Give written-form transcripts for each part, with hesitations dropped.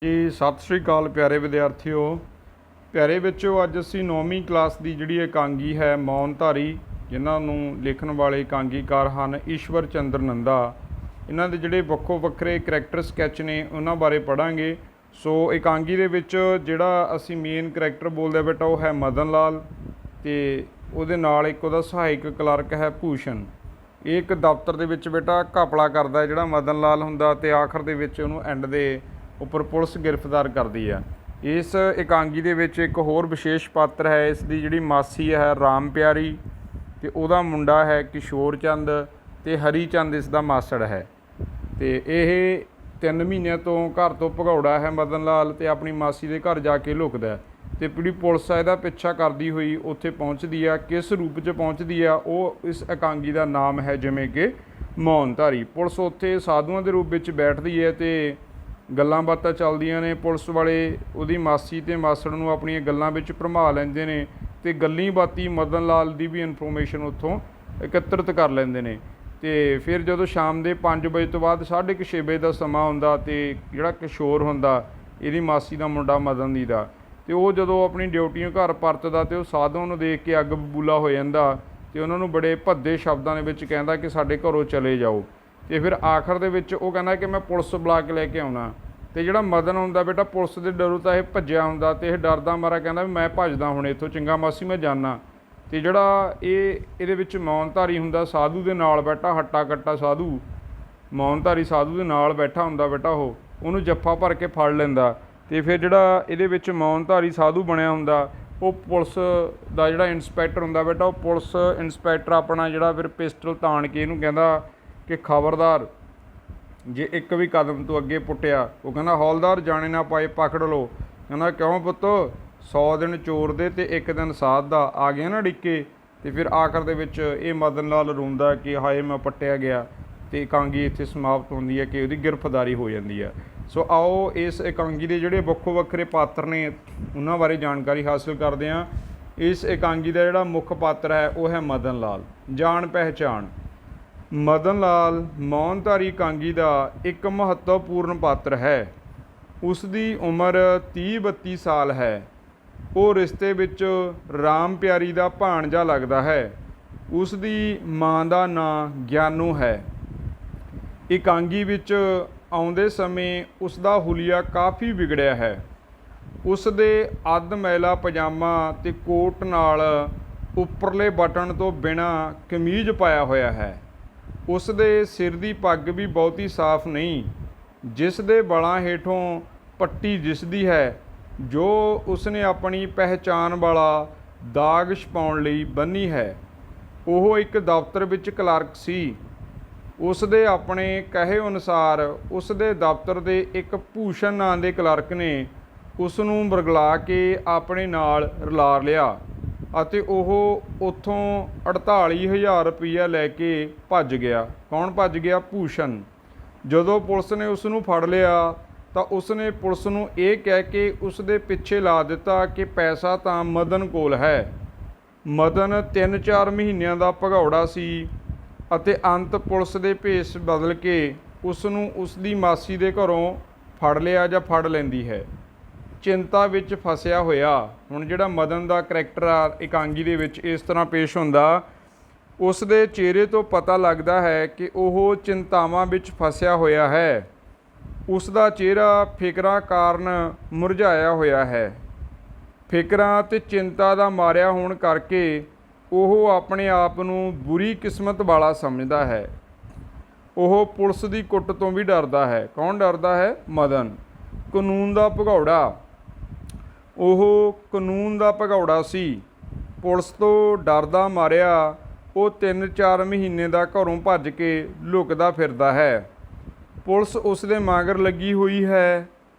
ਜੀ ਸਤਿ ਸ਼੍ਰੀ ਅਕਾਲ ਪਿਆਰੇ ਵਿਦਿਆਰਥੀਓ। ਪਿਆਰੇ ਬੱਚਿਓ, ਅੱਜ ਅਸੀਂ 9ਵੀਂ ਕਲਾਸ ਦੀ ਜਿਹੜੀ ਇਕਾਂਗੀ ਹੈ ਮੌਨਧਾਰੀ, ਜਿਨ੍ਹਾਂ ਨੂੰ ਲਿਖਣ ਵਾਲੇ ਇਕਾਂਗੀਕਾਰ ਹਨ ਈਸ਼ਵਰ ਚੰਦਰ ਨੰਦਾ, ਇਹਨਾਂ ਦੇ ਜਿਹੜੇ ਵੱਖੋ ਵੱਖਰੇ ਕਰੈਕਟਰ ਸਕੈਚ ਨੇ ਉਹਨਾਂ ਬਾਰੇ ਪੜ੍ਹਾਂਗੇ। ਸੋ ਇਕਾਂਗੀ ਦੇ ਵਿੱਚ ਜਿਹੜਾ ਅਸੀਂ ਮੇਨ ਕਰੈਕਟਰ ਬੋਲਦੇ ਬੇਟਾ ਉਹ ਹੈ ਮਦਨ ਲਾਲ, ਅਤੇ ਉਹਦੇ ਨਾਲ ਇੱਕ ਉਹਦਾ ਸਹਾਇਕ ਕਲਰਕ ਹੈ ਭੂਸ਼ਣ। ਇਹ ਇੱਕ ਦਫ਼ਤਰ ਦੇ ਵਿੱਚ ਬੇਟਾ ਘਪਲਾ ਕਰਦਾ ਜਿਹੜਾ ਮਦਨ ਲਾਲ ਹੁੰਦਾ, ਅਤੇ ਆਖਰ ਦੇ ਵਿੱਚ ਉਹਨੂੰ ਐਂਡ ਦੇ ਉੱਪਰ ਪੁਲਿਸ ਗ੍ਰਿਫਤਾਰ ਕਰਦੀ ਹੈ। ਇਸ ਇਕਾਂਗੀ ਦੇ ਵਿੱਚ ਇੱਕ ਹੋਰ ਵਿਸ਼ੇਸ਼ ਪਾਤਰ ਹੈ, ਇਸ ਦੀ ਜਿਹੜੀ ਮਾਸੀ ਹੈ ਰਾਮ ਪਿਆਰੀ, ਅਤੇ ਉਹਦਾ ਮੁੰਡਾ ਹੈ ਕਿਸ਼ੋਰ ਚੰਦ, ਅਤੇ ਹਰੀ ਚੰਦ ਇਸ ਦਾ ਮਾਸੜ ਹੈ। ਅਤੇ ਇਹ 3 ਮਹੀਨਿਆਂ ਤੋਂ ਘਰ ਤੋਂ ਭਗੌੜਾ ਹੈ ਮਦਨ ਲਾਲ, ਅਤੇ ਆਪਣੀ ਮਾਸੀ ਦੇ ਘਰ ਜਾ ਕੇ ਲੁਕਦਾ, ਅਤੇ ਜਿਹੜੀ ਪੁਲਿਸ ਆ ਇਹਦਾ ਪਿੱਛਾ ਕਰਦੀ ਹੋਈ ਉੱਥੇ ਪਹੁੰਚਦੀ ਆ। ਕਿਸ ਰੂਪ 'ਚ ਪਹੁੰਚਦੀ ਆ ਉਹ ਇਸ ਇਕਾਂਗੀ ਦਾ ਨਾਮ ਹੈ ਜਿਵੇਂ ਕਿ ਮੌਨਧਾਰੀ। ਪੁਲਿਸ ਉੱਥੇ ਸਾਧੂਆਂ ਦੇ ਰੂਪ ਵਿੱਚ ਬੈਠਦੀ ਹੈ ਅਤੇ ਗੱਲਾਂ ਬਾਤਾਂ ਚੱਲਦੀਆਂ ਨੇ। ਪੁਲਿਸ ਵਾਲੇ ਉਹਦੀ ਮਾਸੀ ਅਤੇ ਮਾਸੜ ਨੂੰ ਆਪਣੀਆਂ ਗੱਲਾਂ ਵਿੱਚ ਭਰਮਾ ਲੈਂਦੇ ਨੇ, ਅਤੇ ਗੱਲੀ ਬਾਤੀ ਮਦਨ ਲਾਲ ਦੀ ਵੀ ਇਨਫੋਰਮੇਸ਼ਨ ਉੱਥੋਂ ਇਕੱਤਰਿਤ ਕਰ ਲੈਂਦੇ ਨੇ। ਅਤੇ ਫਿਰ ਜਦੋਂ ਸ਼ਾਮ ਦੇ 5 ਵਜੇ ਤੋਂ ਬਾਅਦ 6:30 ਵਜੇ ਦਾ ਸਮਾਂ ਹੁੰਦਾ, ਅਤੇ ਜਿਹੜਾ ਕਿਸ਼ੋਰ ਹੁੰਦਾ ਇਹਦੀ ਮਾਸੀ ਦਾ ਮੁੰਡਾ ਮਦਨ ਦੀ ਦਾ, ਅਤੇ ਉਹ ਜਦੋਂ ਆਪਣੀ ਡਿਊਟੀਆਂ ਘਰ ਪਰਤਦਾ, ਅਤੇ ਉਹ ਸਾਧੂਆਂ ਨੂੰ ਦੇਖ ਕੇ ਅੱਗ ਬਬੂਲਾ ਹੋ ਜਾਂਦਾ, ਅਤੇ ਉਹਨਾਂ ਨੂੰ ਬੜੇ ਭੱਦੇ ਸ਼ਬਦਾਂ ਦੇ ਵਿੱਚ ਕਹਿੰਦਾ ਕਿ ਸਾਡੇ ਘਰੋਂ ਚਲੇ ਜਾਓ। ਅਤੇ ਫਿਰ ਆਖਰ ਦੇ ਵਿੱਚ ਉਹ ਕਹਿੰਦਾ ਕਿ ਮੈਂ ਪੁਲਿਸ ਬੁਲਾ ਕੇ ਲੈ ਕੇ ਆਉਣਾ। ਅਤੇ ਜਿਹੜਾ ਮਦਨ ਹੁੰਦਾ ਬੇਟਾ ਪੁਲਿਸ ਦੇ ਡਰੋਂ ਤਾਂ ਇਹ ਭੱਜਿਆ ਹੁੰਦਾ, ਅਤੇ ਇਹ ਡਰਦਾ ਮਾਰਾ ਕਹਿੰਦਾ ਵੀ ਮੈਂ ਭੱਜਦਾ ਹੁਣ ਇੱਥੋਂ, ਚੰਗਾ ਮਾਸੀ ਮੈਂ ਜਾਂਦਾ। ਅਤੇ ਜਿਹੜਾ ਇਹਦੇ ਵਿੱਚ ਮੌਨਧਾਰੀ ਹੁੰਦਾ ਸਾਧੂ ਦੇ ਨਾਲ ਬੈਠਾ, ਹੱਟਾ ਕੱਟਾ ਸਾਧੂ, ਮੌਨਧਾਰੀ ਸਾਧੂ ਦੇ ਨਾਲ ਬੈਠਾ ਹੁੰਦਾ ਬੇਟਾ, ਉਹਨੂੰ ਜੱਫਾ ਭਰ ਕੇ ਫੜ ਲੈਂਦਾ। ਅਤੇ ਫਿਰ ਜਿਹੜਾ ਇਹਦੇ ਵਿੱਚ ਮੌਨਧਾਰੀ ਸਾਧੂ ਬਣਿਆ ਹੁੰਦਾ ਉਹ ਪੁਲਿਸ ਦਾ ਜਿਹੜਾ ਇੰਸਪੈਕਟਰ ਹੁੰਦਾ ਬੇਟਾ, ਉਹ ਪੁਲਿਸ ਇੰਸਪੈਕਟਰ ਆਪਣਾ ਜਿਹੜਾ ਫਿਰ ਪਿਸਟਲ ਤਾਣ ਕੇ ਇਹਨੂੰ ਕਹਿੰਦਾ ਕਿ ਖਬਰਦਾਰ ਜੇ ਇੱਕ ਵੀ ਕਦਮ ਤੋਂ ਅੱਗੇ ਪੁੱਟਿਆ, ਉਹ ਕਹਿੰਦਾ ਹੌਲਦਾਰ ਜਾਣੇ ਨਾ ਪਾਏ ਪਕੜ ਲਓ। ਕਹਿੰਦਾ ਕਿਉਂ ਪੁੱਤ, 100 ਦਿਨ ਚੋਰ ਦੇ ਅਤੇ 1 ਦਿਨ ਸਾਧ ਦਾ, ਆ ਗਿਆ ਨਾ ਡਿੱਕੇ। ਅਤੇ ਫਿਰ ਆਖਰ ਦੇ ਵਿੱਚ ਇਹ ਮਦਨ ਲਾਲ ਰੋਂਦਾ ਕਿ ਹਾਏ ਮੈਂ ਪੱਟਿਆ ਗਿਆ, ਅਤੇ ਇਕਾਂਗੀ ਇੱਥੇ ਸਮਾਪਤ ਹੁੰਦੀ ਹੈ ਕਿ ਉਹਦੀ ਗ੍ਰਿਫਤਾਰੀ ਹੋ ਜਾਂਦੀ ਹੈ। ਸੋ ਆਓ ਇਸ ਇਕਾਂਗੀ ਦੇ ਜਿਹੜੇ ਵੱਖੋ ਵੱਖਰੇ ਪਾਤਰ ਨੇ ਉਹਨਾਂ ਬਾਰੇ ਜਾਣਕਾਰੀ ਹਾਸਿਲ ਕਰਦੇ ਹਾਂ। ਇਸ ਇਕਾਂਗੀ ਦਾ ਜਿਹੜਾ ਮੁੱਖ ਪਾਤਰ ਹੈ ਉਹ ਹੈ ਮਦਨ ਲਾਲ। ਜਾਣ ਪਹਿਚਾਣ। ਮਦਨ ਲਾਲ ਮੌਨਧਾਰੀ ਇਕਾਂਗੀ ਦਾ ਇੱਕ ਮਹੱਤਵਪੂਰਨ ਪਾਤਰ ਹੈ। ਉਸ ਦੀ ਉਮਰ 30-32 ਸਾਲ ਹੈ। ਉਹ ਰਿਸ਼ਤੇ ਵਿੱਚ ਰਾਮ ਪਿਆਰੀ ਦਾ ਭਾਣਜਾ ਲੱਗਦਾ ਹੈ। ਉਸ ਦੀ ਮਾਂ ਦਾ ਨਾਂ ਗਿਆਨੂ ਹੈ। ਇਕਾਂਗੀ ਵਿੱਚ ਆਉਂਦੇ ਸਮੇਂ ਉਸ ਦਾ ਹੁਲੀਆ ਕਾਫੀ ਵਿਗੜਿਆ ਹੈ। ਉਸ ਦੇ ਅੱਧ ਮੈਲਾ ਪਜਾਮਾ ਅਤੇ ਕੋਟ ਨਾਲ ਉੱਪਰਲੇ ਬਟਨ ਤੋਂ ਬਿਨਾਂ ਕਮੀਜ਼ ਪਾਇਆ ਹੋਇਆ ਹੈ। ਉਸ ਦੇ ਸਿਰ ਦੀ ਪੱਗ ਵੀ ਬਹੁਤੀ ਸਾਫ਼ ਨਹੀਂ, ਜਿਸ ਦੇ ਵਾਲਾਂ ਹੇਠੋਂ ਪੱਟੀ ਦਿਸਦੀ ਹੈ, ਜੋ ਉਸਨੇ ਆਪਣੀ ਪਹਿਚਾਣ ਵਾਲਾ ਦਾਗ ਛੁਪਾਉਣ ਲਈ ਬੰਨ੍ਹੀ ਹੈ। ਉਹ ਇੱਕ ਦਫ਼ਤਰ ਵਿੱਚ ਕਲਰਕ ਸੀ। ਉਸ ਦੇ ਆਪਣੇ ਕਹੇ ਅਨੁਸਾਰ ਉਸ ਦੇ ਦਫ਼ਤਰ ਦੇ ਇੱਕ ਭੂਸ਼ਣ ਨਾਂ ਦੇ ਕਲਰਕ ਨੇ ਉਸ ਨੂੰ ਵਰਗਲਾ ਕੇ ਆਪਣੇ ਨਾਲ ਰਲਾ ਲਿਆ, ਅਤੇ ਉਹ ਉੱਥੋਂ 48,000 ਰੁਪਈਆ ਲੈ ਕੇ ਭੱਜ ਗਿਆ। ਕੌਣ ਭੱਜ ਗਿਆ? ਭੂਸ਼ਣ। ਜਦੋਂ ਪੁਲਿਸ ਨੇ ਉਸ ਨੂੰ ਫੜ ਲਿਆ ਤਾਂ ਉਸਨੇ ਪੁਲਿਸ ਨੂੰ ਇਹ ਕਹਿ ਕੇ ਉਸ ਦੇ ਪਿੱਛੇ ਲਾ ਦਿੱਤਾ ਕਿ ਪੈਸਾ ਤਾਂ ਮਦਨ ਕੋਲ ਹੈ। ਮਦਨ 3-4 ਮਹੀਨਿਆਂ ਦਾ ਭਗੌੜਾ ਸੀ, ਅਤੇ ਅੰਤ ਪੁਲਿਸ ਦੇ ਭੇਸ ਬਦਲ ਕੇ ਉਸ ਨੂੰ ਉਸ ਦੀ ਮਾਸੀ ਦੇ ਘਰੋਂ ਫੜ ਲਿਆ ਜਾਂ ਫੜ ਲੈਂਦੀ ਹੈ। ਚਿੰਤਾ ਵਿੱਚ ਫਸਿਆ ਹੋਇਆ। ਹੁਣ ਜਿਹੜਾ ਮਦਨ ਦਾ ਕਰੈਕਟਰ ਆ ਇਕਾਂਗੀ ਦੇ ਵਿੱਚ ਇਸ ਤਰ੍ਹਾਂ ਪੇਸ਼ ਹੁੰਦਾ, ਉਸ ਦੇ ਚਿਹਰੇ ਤੋਂ ਪਤਾ ਲੱਗਦਾ ਹੈ ਕਿ ਉਹ ਚਿੰਤਾਵਾਂ ਵਿੱਚ ਫਸਿਆ ਹੋਇਆ ਹੈ। ਉਸ ਦਾ ਚਿਹਰਾ ਫਿਕਰਾਂ ਕਾਰਨ ਮੁਰਝਾਇਆ ਹੋਇਆ ਹੈ। ਫਿਕਰਾਂ ਅਤੇ ਚਿੰਤਾ ਦਾ ਮਾਰਿਆ ਹੋਣ ਕਰਕੇ ਉਹ ਆਪਣੇ ਆਪ ਨੂੰ ਬੁਰੀ ਕਿਸਮਤ ਵਾਲਾ ਸਮਝਦਾ ਹੈ। ਉਹ ਪੁਲਿਸ ਦੀ ਕੁੱਟ ਤੋਂ ਵੀ ਡਰਦਾ ਹੈ। ਕੌਣ ਡਰਦਾ ਹੈ? ਮਦਨ। ਕਾਨੂੰਨ ਦਾ ਭਗੌੜਾ। ਉਹ ਕਾਨੂੰਨ ਦਾ ਭਗੌੜਾ ਸੀ। ਪੁਲਿਸ ਤੋਂ ਡਰਦਾ ਮਾਰਿਆ ਉਹ 3-4 ਮਹੀਨੇ ਦਾ ਘਰੋਂ ਭੱਜ ਕੇ ਲੁਕਦਾ ਫਿਰਦਾ ਹੈ। ਪੁਲਿਸ ਉਸ ਦੇ ਮਗਰ ਲੱਗੀ ਹੋਈ ਹੈ,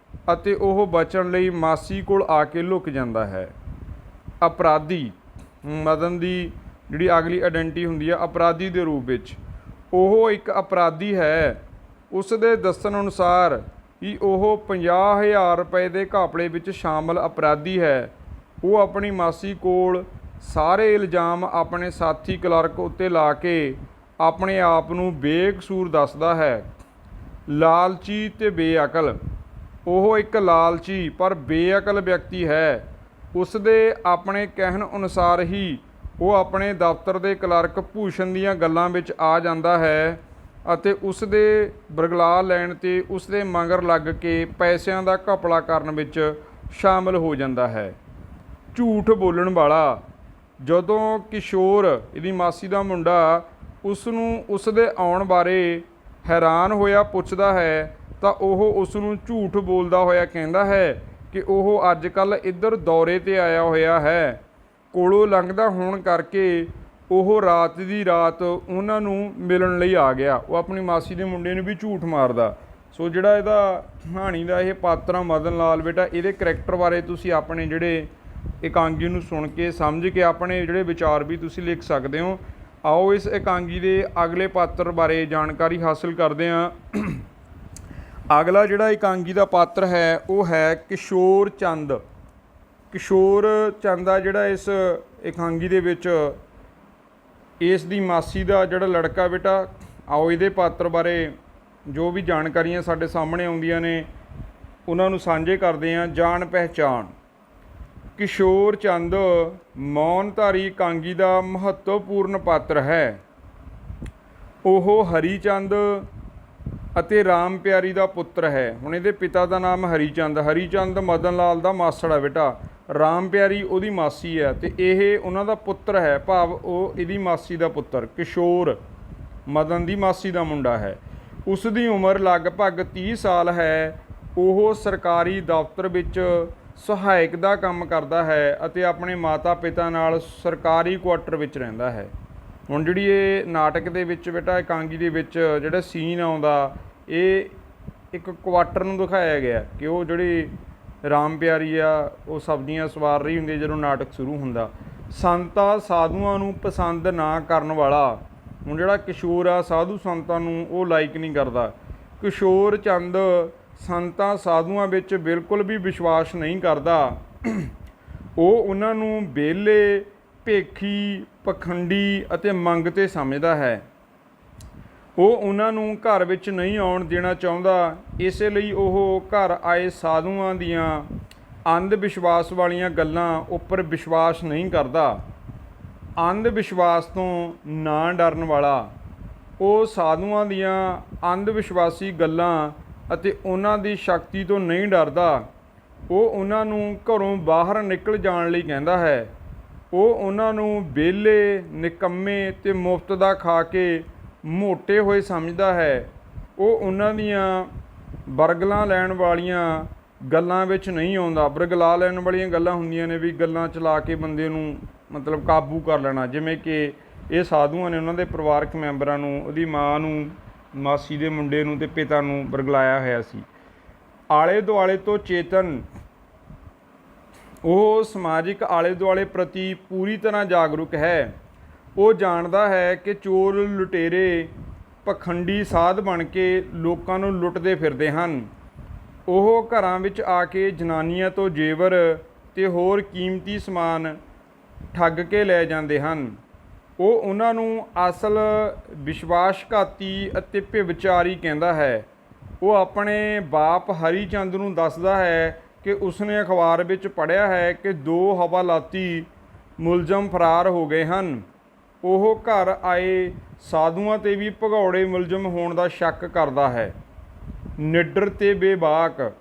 ਅਤੇ ਉਹ ਬਚਣ ਲਈ ਮਾਸੀ ਕੋਲ ਆ ਕੇ ਲੁਕ ਜਾਂਦਾ ਹੈ। ਅਪਰਾਧੀ। ਮਦਨ ਦੀ ਜਿਹੜੀ ਅਗਲੀ ਆਇਡੈਂਟੀ ਹੁੰਦੀ ਹੈ ਅਪਰਾਧੀ ਦੇ ਰੂਪ ਵਿੱਚ। ਉਹ ਇੱਕ ਅਪਰਾਧੀ ਹੈ। ਉਸ ਦੇ ਦੱਸਣ ਅਨੁਸਾਰ ਕਿ ਉਹ 50,000 ਰੁਪਏ ਦੇ ਘਪਲੇ ਵਿੱਚ ਸ਼ਾਮਲ ਅਪਰਾਧੀ ਹੈ। ਉਹ ਆਪਣੀ ਮਾਸੀ ਕੋਲ ਸਾਰੇ ਇਲਜ਼ਾਮ ਆਪਣੇ ਸਾਥੀ ਕਲਰਕ ਉੱਤੇ ਲਾ ਕੇ ਆਪਣੇ ਆਪ ਨੂੰ ਬੇਕਸੂਰ ਦੱਸਦਾ ਹੈ। ਲਾਲਚੀ ਅਤੇ ਬੇਅਕਲ। ਉਹ ਇੱਕ ਲਾਲਚੀ ਪਰ ਬੇਅਕਲ ਵਿਅਕਤੀ ਹੈ। ਉਸ ਦੇ ਆਪਣੇ ਕਹਿਣ ਅਨੁਸਾਰ ਹੀ ਉਹ ਆਪਣੇ ਦਫ਼ਤਰ ਦੇ ਕਲਰਕ ਭੂਸ਼ਣ ਦੀਆਂ ਗੱਲਾਂ ਵਿੱਚ ਆ ਜਾਂਦਾ ਹੈ ਅਤੇ ਉਸ ਦੇ ਬਰਗਲਾ ਲੈਣ 'ਤੇ ਉਸ ਦੇ ਮਗਰ ਲੱਗ ਕੇ ਪੈਸਿਆਂ ਦਾ ਘਪਲਾ ਕਰਨ ਵਿੱਚ ਸ਼ਾਮਲ ਹੋ ਜਾਂਦਾ ਹੈ। ਝੂਠ ਬੋਲਣ ਵਾਲਾ। ਜਦੋਂ ਕਿਸ਼ੋਰ ਇਹਦੀ ਮਾਸੀ ਦਾ ਮੁੰਡਾ ਉਸ ਨੂੰ ਉਸ ਦੇ ਆਉਣ ਬਾਰੇ ਹੈਰਾਨ ਹੋਇਆ ਪੁੱਛਦਾ ਹੈ ਤਾਂ ਉਹ ਉਸ ਨੂੰ ਝੂਠ ਬੋਲਦਾ ਹੋਇਆ ਕਹਿੰਦਾ ਹੈ ਕਿ ਉਹ ਅੱਜ ਕੱਲ੍ਹ ਇੱਧਰ ਦੌਰੇ 'ਤੇ ਆਇਆ ਹੋਇਆ ਹੈ। ਕੋਲੋਂ ਲੰਘਦਾ ਹੋਣ ਕਰਕੇ ਉਹ ਰਾਤ ਦੀ ਰਾਤ ਉਹਨਾਂ ਨੂੰ ਮਿਲਣ ਲਈ ਆ ਗਿਆ। ਉਹ ਆਪਣੀ ਮਾਸੀ ਦੇ ਮੁੰਡੇ ਨੂੰ ਵੀ ਝੂਠ ਮਾਰਦਾ। ਸੋ ਜਿਹੜਾ ਇਹਦਾ ਕਹਾਣੀ ਦਾ ਇਹ ਪਾਤਰ ਆ ਮਦਨ ਲਾਲ, ਬੇਟਾ ਇਹਦੇ ਕਰੈਕਟਰ ਬਾਰੇ ਤੁਸੀਂ ਆਪਣੇ ਜਿਹੜੇ ਇਕਾਂਗੀ ਨੂੰ ਸੁਣ ਕੇ ਸਮਝ ਕੇ ਆਪਣੇ ਜਿਹੜੇ ਵਿਚਾਰ ਵੀ ਤੁਸੀਂ ਲਿਖ ਸਕਦੇ ਹੋ। ਆਓ ਇਸ ਇਕਾਂਗੀ ਦੇ ਅਗਲੇ ਪਾਤਰ ਬਾਰੇ ਜਾਣਕਾਰੀ ਹਾਸਲ ਕਰਦੇ ਹਾਂ। ਅਗਲਾ ਜਿਹੜਾ ਇਕਾਂਗੀ ਦਾ ਪਾਤਰ ਹੈ ਉਹ ਹੈ ਕਿਸ਼ੋਰ ਚੰਦ। ਕਿਸ਼ੋਰ ਚੰਦ ਆ ਜਿਹੜਾ ਇਸ ਇਕਾਂਗੀ ਦੇ ਵਿੱਚ ਇਸ ਦੀ ਮਾਸੀ ਦਾ ਜਿਹੜਾ ਲੜਕਾ। ਬੇਟਾ ਆਓ ਇਹਦੇ ਪਾਤਰ ਬਾਰੇ ਜੋ ਵੀ ਜਾਣਕਾਰੀਆਂ ਸਾਡੇ ਸਾਹਮਣੇ ਆਉਂਦੀਆਂ ਨੇ ਉਹਨਾਂ ਨੂੰ ਸਾਂਝੇ ਕਰਦੇ ਹਾਂ। ਜਾਣ ਪਹਿਚਾਣ। ਕਿਸ਼ੋਰ ਚੰਦ ਮੌਨਧਾਰੀ ਇਕਾਂਗੀ ਦਾ ਮਹੱਤਵਪੂਰਨ ਪਾਤਰ ਹੈ। ਉਹ ਹਰੀ ਚੰਦ ਅਤੇ ਰਾਮ ਪਿਆਰੀ ਦਾ ਪੁੱਤਰ ਹੈ। ਹੁਣ ਇਹਦੇ ਪਿਤਾ ਦਾ ਨਾਮ ਹਰੀ ਚੰਦ। ਹਰੀ ਚੰਦ ਮਦਨ ਲਾਲ ਦਾ ਮਾਸੜ ਹੈ ਬੇਟਾ। ਰਾਮ ਪਿਆਰੀ ਉਹਦੀ ਮਾਸੀ ਹੈ ਅਤੇ ਇਹ ਉਹਨਾਂ ਦਾ ਪੁੱਤਰ ਹੈ, ਭਾਵ ਉਹ ਇਹਦੀ ਮਾਸੀ ਦਾ ਪੁੱਤਰ। ਕਿਸ਼ੋਰ ਮਦਨ ਦੀ ਮਾਸੀ ਦਾ ਮੁੰਡਾ ਹੈ। ਉਸ ਦੀ ਉਮਰ ਲਗਭਗ 30 ਸਾਲ ਹੈ। ਉਹ ਸਰਕਾਰੀ ਦਫ਼ਤਰ ਵਿੱਚ ਸਹਾਇਕ ਦਾ ਕੰਮ ਕਰਦਾ ਹੈ ਅਤੇ ਆਪਣੇ ਮਾਤਾ ਪਿਤਾ ਨਾਲ ਸਰਕਾਰੀ ਕੁਆਟਰ ਵਿੱਚ ਰਹਿੰਦਾ ਹੈ। ਹੁਣ ਜਿਹੜੀ ਇਹ ਨਾਟਕ ਦੇ ਵਿੱਚ ਬੇਟਾ ਇਕਾਂਗੀ ਦੇ ਵਿੱਚ ਜਿਹੜਾ ਸੀਨ ਆਉਂਦਾ ਇਹ ਇੱਕ ਕੁਆਟਰ ਨੂੰ ਦਿਖਾਇਆ ਗਿਆ ਕਿ ਉਹ ਜਿਹੜੀ ਰਾਮ ਪਿਆਰੀ ਆ ਉਹ ਸਬਜ਼ੀਆਂ ਸਵਾਰ ਰਹੀ ਹੁੰਦੀ ਜਦੋਂ ਨਾਟਕ ਸ਼ੁਰੂ ਹੁੰਦਾ। ਸੰਤਾਂ ਸਾਧੂਆਂ ਨੂੰ ਪਸੰਦ ਨਾ ਕਰਨ ਵਾਲਾ। ਹੁਣ ਜਿਹੜਾ ਕਿਸ਼ੋਰ ਆ ਸਾਧੂ ਸੰਤਾਂ ਨੂੰ ਉਹ ਲਾਈਕ ਨਹੀਂ ਕਰਦਾ। ਕਿਸ਼ੋਰ ਚੰਦ ਸੰਤਾਂ ਸਾਧੂਆਂ ਵਿੱਚ ਬਿਲਕੁਲ ਵੀ ਵਿਸ਼ਵਾਸ ਨਹੀਂ ਕਰਦਾ। ਉਹ ਉਹਨਾਂ ਨੂੰ ਵਿਹਲੇ, ਭੇਖੀ, ਪਖੰਡੀ ਅਤੇ ਮੰਗਤੇ ਸਮਝਦਾ ਹੈ। ਉਹ ਉਹਨਾਂ ਨੂੰ ਘਰ ਵਿੱਚ ਨਹੀਂ ਆਉਣ ਦੇਣਾ ਚਾਹੁੰਦਾ। ਇਸੇ ਲਈ ਉਹ ਘਰ ਆਏ ਸਾਧੂਆਂ ਦੀਆਂ ਅੰਧ ਵਿਸ਼ਵਾਸ ਵਾਲੀਆਂ ਗੱਲਾਂ ਉੱਪਰ ਵਿਸ਼ਵਾਸ ਨਹੀਂ ਕਰਦਾ। ਅੰਧ ਵਿਸ਼ਵਾਸ ਤੋਂ ਨਾ ਡਰਨ ਵਾਲਾ। ਉਹ ਸਾਧੂਆਂ ਦੀਆਂ ਅੰਧ ਵਿਸ਼ਵਾਸੀ ਗੱਲਾਂ ਅਤੇ ਉਹਨਾਂ ਦੀ ਸ਼ਕਤੀ ਤੋਂ ਨਹੀਂ ਡਰਦਾ। ਉਹ ਉਹਨਾਂ ਨੂੰ ਘਰੋਂ ਬਾਹਰ ਨਿਕਲ ਜਾਣ ਲਈ ਕਹਿੰਦਾ ਹੈ। ਉਹ ਉਹਨਾਂ ਨੂੰ ਵਿਹਲੇ, ਨਿਕੰਮੇ ਅਤੇ ਮੁਫਤ ਦਾ ਖਾ ਕੇ ਮੋਟੇ ਹੋਏ ਸਮਝਦਾ ਹੈ। ਉਹ ਉਹਨਾਂ ਦੀਆਂ ਬਰਗਲਾਂ ਲੈਣ ਵਾਲੀਆਂ ਗੱਲਾਂ ਵਿੱਚ ਨਹੀਂ ਆਉਂਦਾ। ਬਰਗਲਾ ਲੈਣ ਵਾਲੀਆਂ ਗੱਲਾਂ ਹੁੰਦੀਆਂ ਨੇ ਵੀ ਗੱਲਾਂ ਚਲਾ ਕੇ ਬੰਦੇ ਨੂੰ ਮਤਲਬ ਕਾਬੂ ਕਰ ਲੈਣਾ, ਜਿਵੇਂ ਕਿ ਇਹ ਸਾਧੂਆਂ ਨੇ ਉਹਨਾਂ ਦੇ ਪਰਿਵਾਰਕ ਮੈਂਬਰਾਂ ਨੂੰ, ਉਹਦੀ ਮਾਂ ਨੂੰ, ਮਾਸੀ ਦੇ ਮੁੰਡੇ ਨੂੰ ਅਤੇ ਪਿਤਾ ਨੂੰ ਬਰਗਲਾਇਆ ਹੋਇਆ ਸੀ। ਆਲੇ ਦੁਆਲੇ ਤੋਂ ਚੇਤਨ। ਉਹ ਸਮਾਜਿਕ ਆਲੇ ਦੁਆਲੇ ਪ੍ਰਤੀ ਪੂਰੀ ਤਰ੍ਹਾਂ ਜਾਗਰੂਕ ਹੈ। ਉਹ ਜਾਣਦਾ ਹੈ ਕਿ ਚੋਰ ਲੁਟੇਰੇ ਪਖੰਡੀ ਸਾਧ ਬਣ ਕੇ ਲੋਕਾਂ ਨੂੰ ਲੁੱਟਦੇ ਫਿਰਦੇ ਹਨ। ਉਹ ਘਰਾਂ ਵਿੱਚ ਆ ਕੇ ਜਨਾਨੀਆਂ ਤੋਂ ਜੇਵਰ ਅਤੇ ਹੋਰ ਕੀਮਤੀ ਸਮਾਨ ਠੱਗ ਕੇ ਲੈ ਜਾਂਦੇ ਹਨ। ਉਹ ਉਹਨਾਂ ਨੂੰ ਅਸਲ ਵਿਸ਼ਵਾਸਘਾਤੀ ਅਤੇ ਭਿਵਚਾਰੀ ਕਹਿੰਦਾ ਹੈ। ਉਹ ਆਪਣੇ ਬਾਪ ਹਰੀ ਚੰਦ ਨੂੰ ਦੱਸਦਾ ਹੈ ਕਿ ਉਸਨੇ ਅਖਬਾਰ ਵਿੱਚ ਪੜ੍ਹਿਆ ਹੈ ਕਿ 2 ਹਵਾਲਾਤੀ ਮੁਲਜ਼ਮ ਫਰਾਰ ਹੋ ਗਏ ਹਨ। ਉਹ ਘਰ ਆਏ ਸਾਧੂਆਂ 'ਤੇ ਵੀ ਭਗੌੜੇ ਮੁਲਜ਼ਮ ਹੋਣ ਦਾ ਸ਼ੱਕ ਕਰਦਾ ਹੈ। ਨਿਡਰ ਅਤੇ ਬੇਬਾਕ।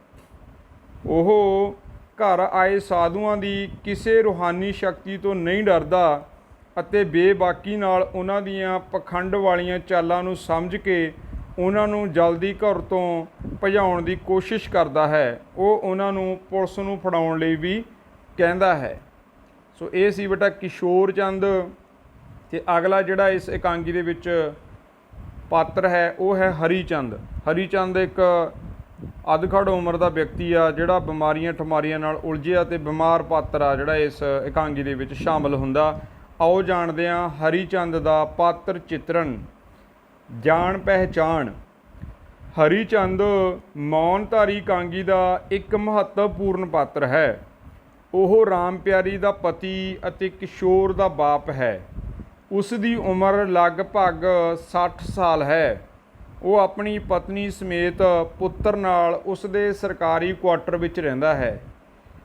ਉਹ ਘਰ ਆਏ ਸਾਧੂਆਂ ਦੀ ਕਿਸੇ ਰੂਹਾਨੀ ਸ਼ਕਤੀ ਤੋਂ ਨਹੀਂ ਡਰਦਾ ਅਤੇ ਬੇਬਾਕੀ ਨਾਲ ਉਹਨਾਂ ਦੀਆਂ ਪਖੰਡ ਵਾਲੀਆਂ ਚਾਲਾਂ ਨੂੰ ਸਮਝ ਕੇ ਉਹਨਾਂ ਨੂੰ ਜਲਦੀ ਘਰ ਤੋਂ ਭਜਾਉਣ ਦੀ ਕੋਸ਼ਿਸ਼ ਕਰਦਾ ਹੈ। ਉਹ ਉਹਨਾਂ ਨੂੰ ਪੁਲਿਸ ਨੂੰ ਫੜਾਉਣ ਲਈ ਵੀ ਕਹਿੰਦਾ ਹੈ। ਸੋ ਇਹ ਸੀ ਬੇਟਾ ਕਿਸ਼ੋਰ ਚੰਦ। ਅਤੇ ਅਗਲਾ ਜਿਹੜਾ ਇਸ ਇਕਾਂਗੀ ਦੇ ਵਿੱਚ ਪਾਤਰ ਹੈ ਉਹ ਹੈ ਹਰੀ ਚੰਦ। ਹਰੀ ਚੰਦ ਇੱਕ ਅਧਖੜ ਉਮਰ ਦਾ ਵਿਅਕਤੀ ਆ ਜਿਹੜਾ ਬਿਮਾਰੀਆਂ ਠਮਾਰੀਆਂ ਨਾਲ ਉਲਝਿਆ ਅਤੇ ਬਿਮਾਰ ਪਾਤਰ ਆ ਜਿਹੜਾ ਇਸ ਇਕਾਂਗੀ ਦੇ ਵਿੱਚ ਸ਼ਾਮਲ ਹੁੰਦਾ। ਆਓ ਜਾਣਦੇ ਹਾਂ ਹਰੀ ਚੰਦ ਦਾ ਪਾਤਰ ਚਿੱਤਰਨ। ਜਾਣ ਪਹਿਚਾਣ। ਹਰੀ ਚੰਦ ਮੌਨਧਾਰੀ ਇਕਾਂਗੀ ਦਾ ਇੱਕ ਮਹੱਤਵਪੂਰਨ ਪਾਤਰ ਹੈ। ਉਹ ਰਾਮ ਪਿਆਰੀ ਦਾ ਪਤੀ ਅਤੇ ਕਿਸ਼ੋਰ ਦਾ ਬਾਪ ਹੈ। ਉਸ ਦੀ ਉਮਰ ਲਗਭਗ 60 ਸਾਲ ਹੈ। ਉਹ ਆਪਣੀ ਪਤਨੀ ਸਮੇਤ ਪੁੱਤਰ ਨਾਲ ਉਸ ਦੇ ਸਰਕਾਰੀ ਕੁਆਟਰ ਵਿੱਚ ਰਹਿੰਦਾ ਹੈ।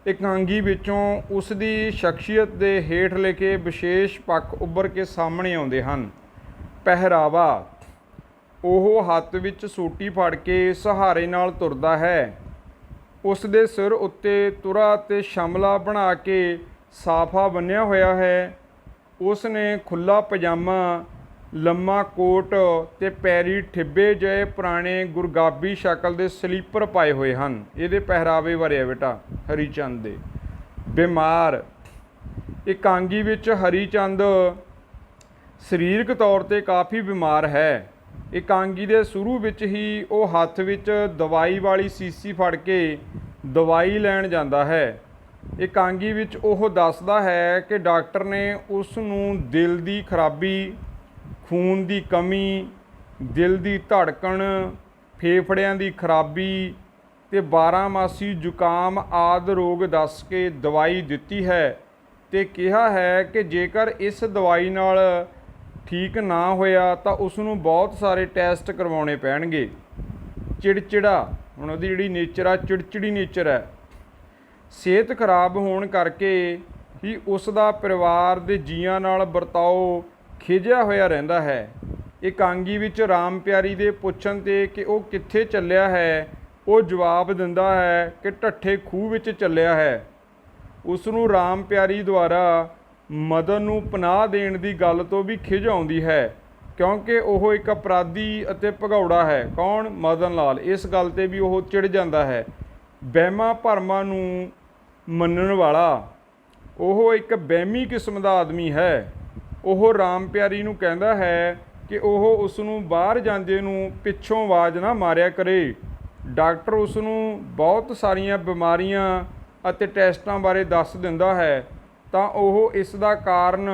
ਇਕਾਂਗੀ ਵਿੱਚੋਂ ਉਸ ਦੀ ਸ਼ਖਸੀਅਤ ਦੇ ਹੇਠ ਲਿਖੇ ਵਿਸ਼ੇਸ਼ ਪੱਖ ਉੱਭਰ ਕੇ ਸਾਹਮਣੇ ਆਉਂਦੇ ਹਨ। ਪਹਿਰਾਵਾ, ਉਹ ਹੱਥ ਵਿੱਚ ਸੋਟੀ ਫੜ ਕੇ ਸਹਾਰੇ ਨਾਲ ਤੁਰਦਾ ਹੈ। ਉਸ ਦੇ ਸਿਰ ਉੱਤੇ ਤੁਰਾ ਤੇ ਸ਼ਮਲਾ ਬਣਾ ਕੇ ਸਾਫਾ ਬੰਨ੍ਹਿਆ ਹੋਇਆ ਹੈ। ਉਸ ਨੇ ਖੁੱਲ੍ਹਾ ਪਜਾਮਾ, ਲੰਮਾ ਕੋਟ ਤੇ ਪੈਰੀ ਠਿੱਬੇ ਜਿਹੇ ਪੁਰਾਣੇ ਗੁਰਗਾਬੀ ਸ਼ਕਲ ਦੇ ਸਲੀਪਰ ਪਾਏ ਹੋਏ ਹਨ। ਇਹਦੇ ਪਹਿਰਾਵੇ ਬਾਰੇ ਹੈ ਬੇਟਾ ਹਰੀ ਚੰਦ ਦੇ। ਬਿਮਾਰ, ਇਕਾਂਗੀ ਵਿੱਚ ਹਰੀ ਚੰਦ ਸਰੀਰਕ ਤੌਰ 'ਤੇ ਕਾਫੀ ਬਿਮਾਰ ਹੈ। ਇਕਾਂਗੀ ਦੇ ਸ਼ੁਰੂ ਵਿੱਚ ਹੀ ਉਹ ਹੱਥ ਵਿੱਚ ਦਵਾਈ ਵਾਲੀ ਸੀਸੀ ਫੜ ਕੇ ਦਵਾਈ ਲੈਣ ਜਾਂਦਾ ਹੈ। ਇਕਾਂਗੀ ਵਿੱਚ ਉਹ ਦੱਸਦਾ ਹੈ ਕਿ ਡਾਕਟਰ ਨੇ ਉਸ ਨੂੰ ਦਿਲ ਦੀ ਖਰਾਬੀ, ਖੂਨ ਦੀ ਕਮੀ, ਦਿਲ ਦੀ ਧੜਕਣ, ਫੇਫੜਿਆਂ ਦੀ ਖਰਾਬੀ ਤੇ 12 ਮਾਸੀ ਜ਼ੁਕਾਮ ਆਦਿ ਰੋਗ ਦੱਸ ਕੇ ਦਵਾਈ ਦਿੱਤੀ ਹੈ ਤੇ ਕਿਹਾ ਹੈ ਕਿ ਜੇਕਰ ਇਸ ਦਵਾਈ ਨਾਲ ਠੀਕ ਨਾ ਹੋਇਆ ਤਾਂ ਉਸ ਨੂੰ ਬਹੁਤ ਸਾਰੇ ਟੈਸਟ ਕਰਵਾਉਣੇ ਪੈਣਗੇ। ਚਿੜਚਿੜਾ, ਹੁਣ ਉਹਦੀ ਜਿਹੜੀ ਨੇਚਰ ਆ ਚਿੜਚਿੜੀ ਨੇਚਰ ਹੈ। ਸਿਹਤ ਖਰਾਬ ਹੋਣ ਕਰਕੇ ਹੀ ਉਸ ਦਾ ਪਰਿਵਾਰ ਦੇ ਜੀਆਂ ਨਾਲ ਵਰਤਾਓ ਖਿਝਿਆ ਹੋਇਆ ਰਹਿੰਦਾ ਹੈ। ਇਕਾਂਗੀ ਵਿੱਚ ਰਾਮ ਪਿਆਰੀ ਦੇ ਪੁੱਛਣ 'ਤੇ ਕਿ ਉਹ ਕਿੱਥੇ ਚੱਲਿਆ ਹੈ, ਉਹ ਜਵਾਬ ਦਿੰਦਾ ਹੈ ਕਿ ਢੱਠੇ ਖੂਹ ਵਿੱਚ ਚੱਲਿਆ ਹੈ। ਉਸ ਨੂੰ ਰਾਮ ਪਿਆਰੀ ਦੁਆਰਾ ਮਦਨ ਨੂੰ ਪਨਾਹ ਦੇਣ ਦੀ ਗੱਲ ਤੋਂ ਵੀ ਖਿਝ ਆਉਂਦੀ ਹੈ, ਕਿਉਂਕਿ ਉਹ ਇੱਕ ਅਪਰਾਧੀ ਅਤੇ ਭਗੌੜਾ ਹੈ। ਕੌਣ? ਮਦਨ ਲਾਲ। ਇਸ ਗੱਲ 'ਤੇ ਵੀ ਉਹ ਚਿੜ ਜਾਂਦਾ ਹੈ। ਵਹਿਮਾਂ ਭਰਮਾਂ ਨੂੰ ਮੰਨਣ ਵਾਲਾ, ਉਹ ਇੱਕ ਵਹਿਮੀ ਕਿਸਮ ਦਾ ਆਦਮੀ ਹੈ। ਉਹ ਰਾਮ ਪਿਆਰੀ ਨੂੰ ਕਹਿੰਦਾ ਹੈ ਕਿ ਉਹ ਉਸ ਨੂੰ ਬਾਹਰ ਜਾਂਦੇ ਨੂੰ ਪਿੱਛੋਂ ਆਵਾਜ਼ ਨਾ ਮਾਰਿਆ ਕਰੇ। ਡਾਕਟਰ ਉਸ ਨੂੰ ਬਹੁਤ ਸਾਰੀਆਂ ਬਿਮਾਰੀਆਂ ਅਤੇ ਟੈਸਟਾਂ ਬਾਰੇ ਦੱਸ ਦਿੰਦਾ ਹੈ ਤਾਂ ਉਹ ਇਸ ਦਾ ਕਾਰਨ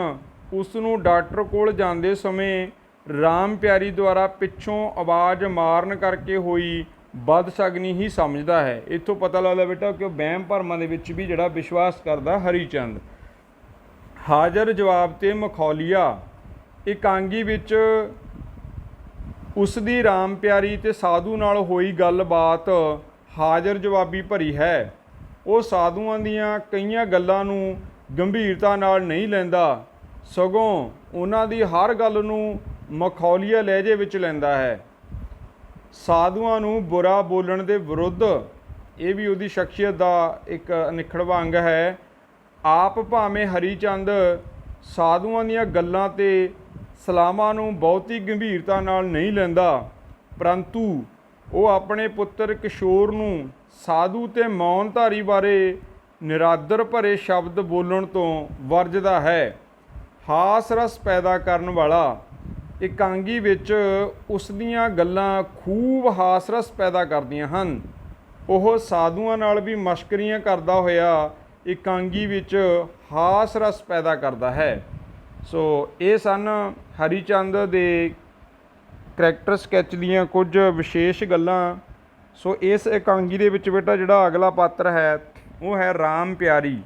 ਉਸ ਨੂੰ ਡਾਕਟਰ ਕੋਲ ਜਾਂਦੇ ਸਮੇਂ ਰਾਮ ਪਿਆਰੀ ਦੁਆਰਾ ਪਿੱਛੋਂ ਆਵਾਜ਼ ਮਾਰਨ ਕਰਕੇ ਹੋਈ ਬਦਸ਼ਗਨੀ ਹੀ ਸਮਝਦਾ ਹੈ। ਇੱਥੋਂ ਪਤਾ ਲੱਗਦਾ ਬੇਟਾ ਕਿ ਉਹ ਵਹਿਮ ਭਰਮਾਂ ਦੇ ਵਿੱਚ ਵੀ ਜਿਹੜਾ ਵਿਸ਼ਵਾਸ ਕਰਦਾ ਹਰੀ ਚੰਦ। ਹਾਜ਼ਰ ਜਵਾਬ ਤੇ ਮਖੌਲੀਆ, ਇਕਾਂਗੀ ਵਿੱਚ ਉਸ ਦੀ ਰਾਮ ਪਿਆਰੀ ਤੇ ਸਾਧੂ ਨਾਲ ਹੋਈ ਗੱਲਬਾਤ ਹਾਜ਼ਰ ਜਵਾਬੀ ਭਰੀ ਹੈ। ਉਹ ਸਾਧੂਆਂ ਦੀਆਂ ਕਈਆਂ ਗੱਲਾਂ ਨੂੰ ਗੰਭੀਰਤਾ ਨਾਲ ਨਹੀਂ ਲੈਂਦਾ, ਸਗੋਂ ਉਹਨਾਂ ਦੀ ਹਰ ਗੱਲ ਨੂੰ ਮਖੌਲੀਆ ਲਹਿਜੇ ਵਿੱਚ ਲੈਂਦਾ ਹੈ। ਸਾਧੂਆਂ ਨੂੰ ਬੁਰਾ ਬੋਲਣ ਦੇ ਵਿਰੁੱਧ, ਇਹ ਵੀ ਉਹਦੀ ਸ਼ਖਸੀਅਤ ਦਾ ਇੱਕ ਅਨਿੱਖੜਵਾਂ ਅੰਗ ਹੈ। ਆਪ ਭਾਵੇਂ ਹਰੀ ਚੰਦ ਸਾਧੂਆਂ ਦੀਆਂ ਗੱਲਾਂ ਤੇ ਸਲਾਹਾਂ ਨੂੰ ਬਹੁਤੀ ਗੰਭੀਰਤਾ ਨਾਲ ਨਹੀਂ ਲੈਂਦਾ, ਪਰੰਤੂ ਉਹ ਆਪਣੇ ਪੁੱਤਰ ਕਿਸ਼ੋਰ ਨੂੰ ਸਾਧੂ ਤੇ ਮੌਨਧਾਰੀ ਬਾਰੇ ਨਿਰਾਦਰ ਭਰੇ ਸ਼ਬਦ ਬੋਲਣ ਤੋਂ ਵਰਜਦਾ ਹੈ। ਹਾਸ ਰਸ ਪੈਦਾ ਕਰਨ ਵਾਲਾ, ਇਕਾਂਗੀ ਵਿੱਚ ਉਸ ਦੀਆਂ ਗੱਲਾਂ ਖੂਬ ਹਾਸ ਰਸ ਪੈਦਾ ਕਰਦੀਆਂ ਹਨ। ਉਹ ਸਾਧੂਆਂ ਨਾਲ ਵੀ ਮਸ਼ਕਰੀਆਂ ਕਰਦਾ ਹੋਇਆ ਇਕਾਂਗੀ ਵਿੱਚ ਹਾਸ ਰਸ ਪੈਦਾ ਕਰਦਾ ਹੈ। ਸੋ ਇਹ ਸਨ ਹਰੀ ਚੰਦ ਦੇ ਕਰੈਕਟਰ ਸਕੈਚ ਦੀਆਂ ਕੁਝ ਵਿਸ਼ੇਸ਼ ਗੱਲਾਂ। ਸੋ ਇਸ ਇਕਾਂਗੀ ਦੇ ਵਿੱਚ ਬੇਟਾ ਜਿਹੜਾ ਅਗਲਾ ਪਾਤਰ ਹੈ ਉਹ ਹੈ ਰਾਮ ਪਿਆਰੀ।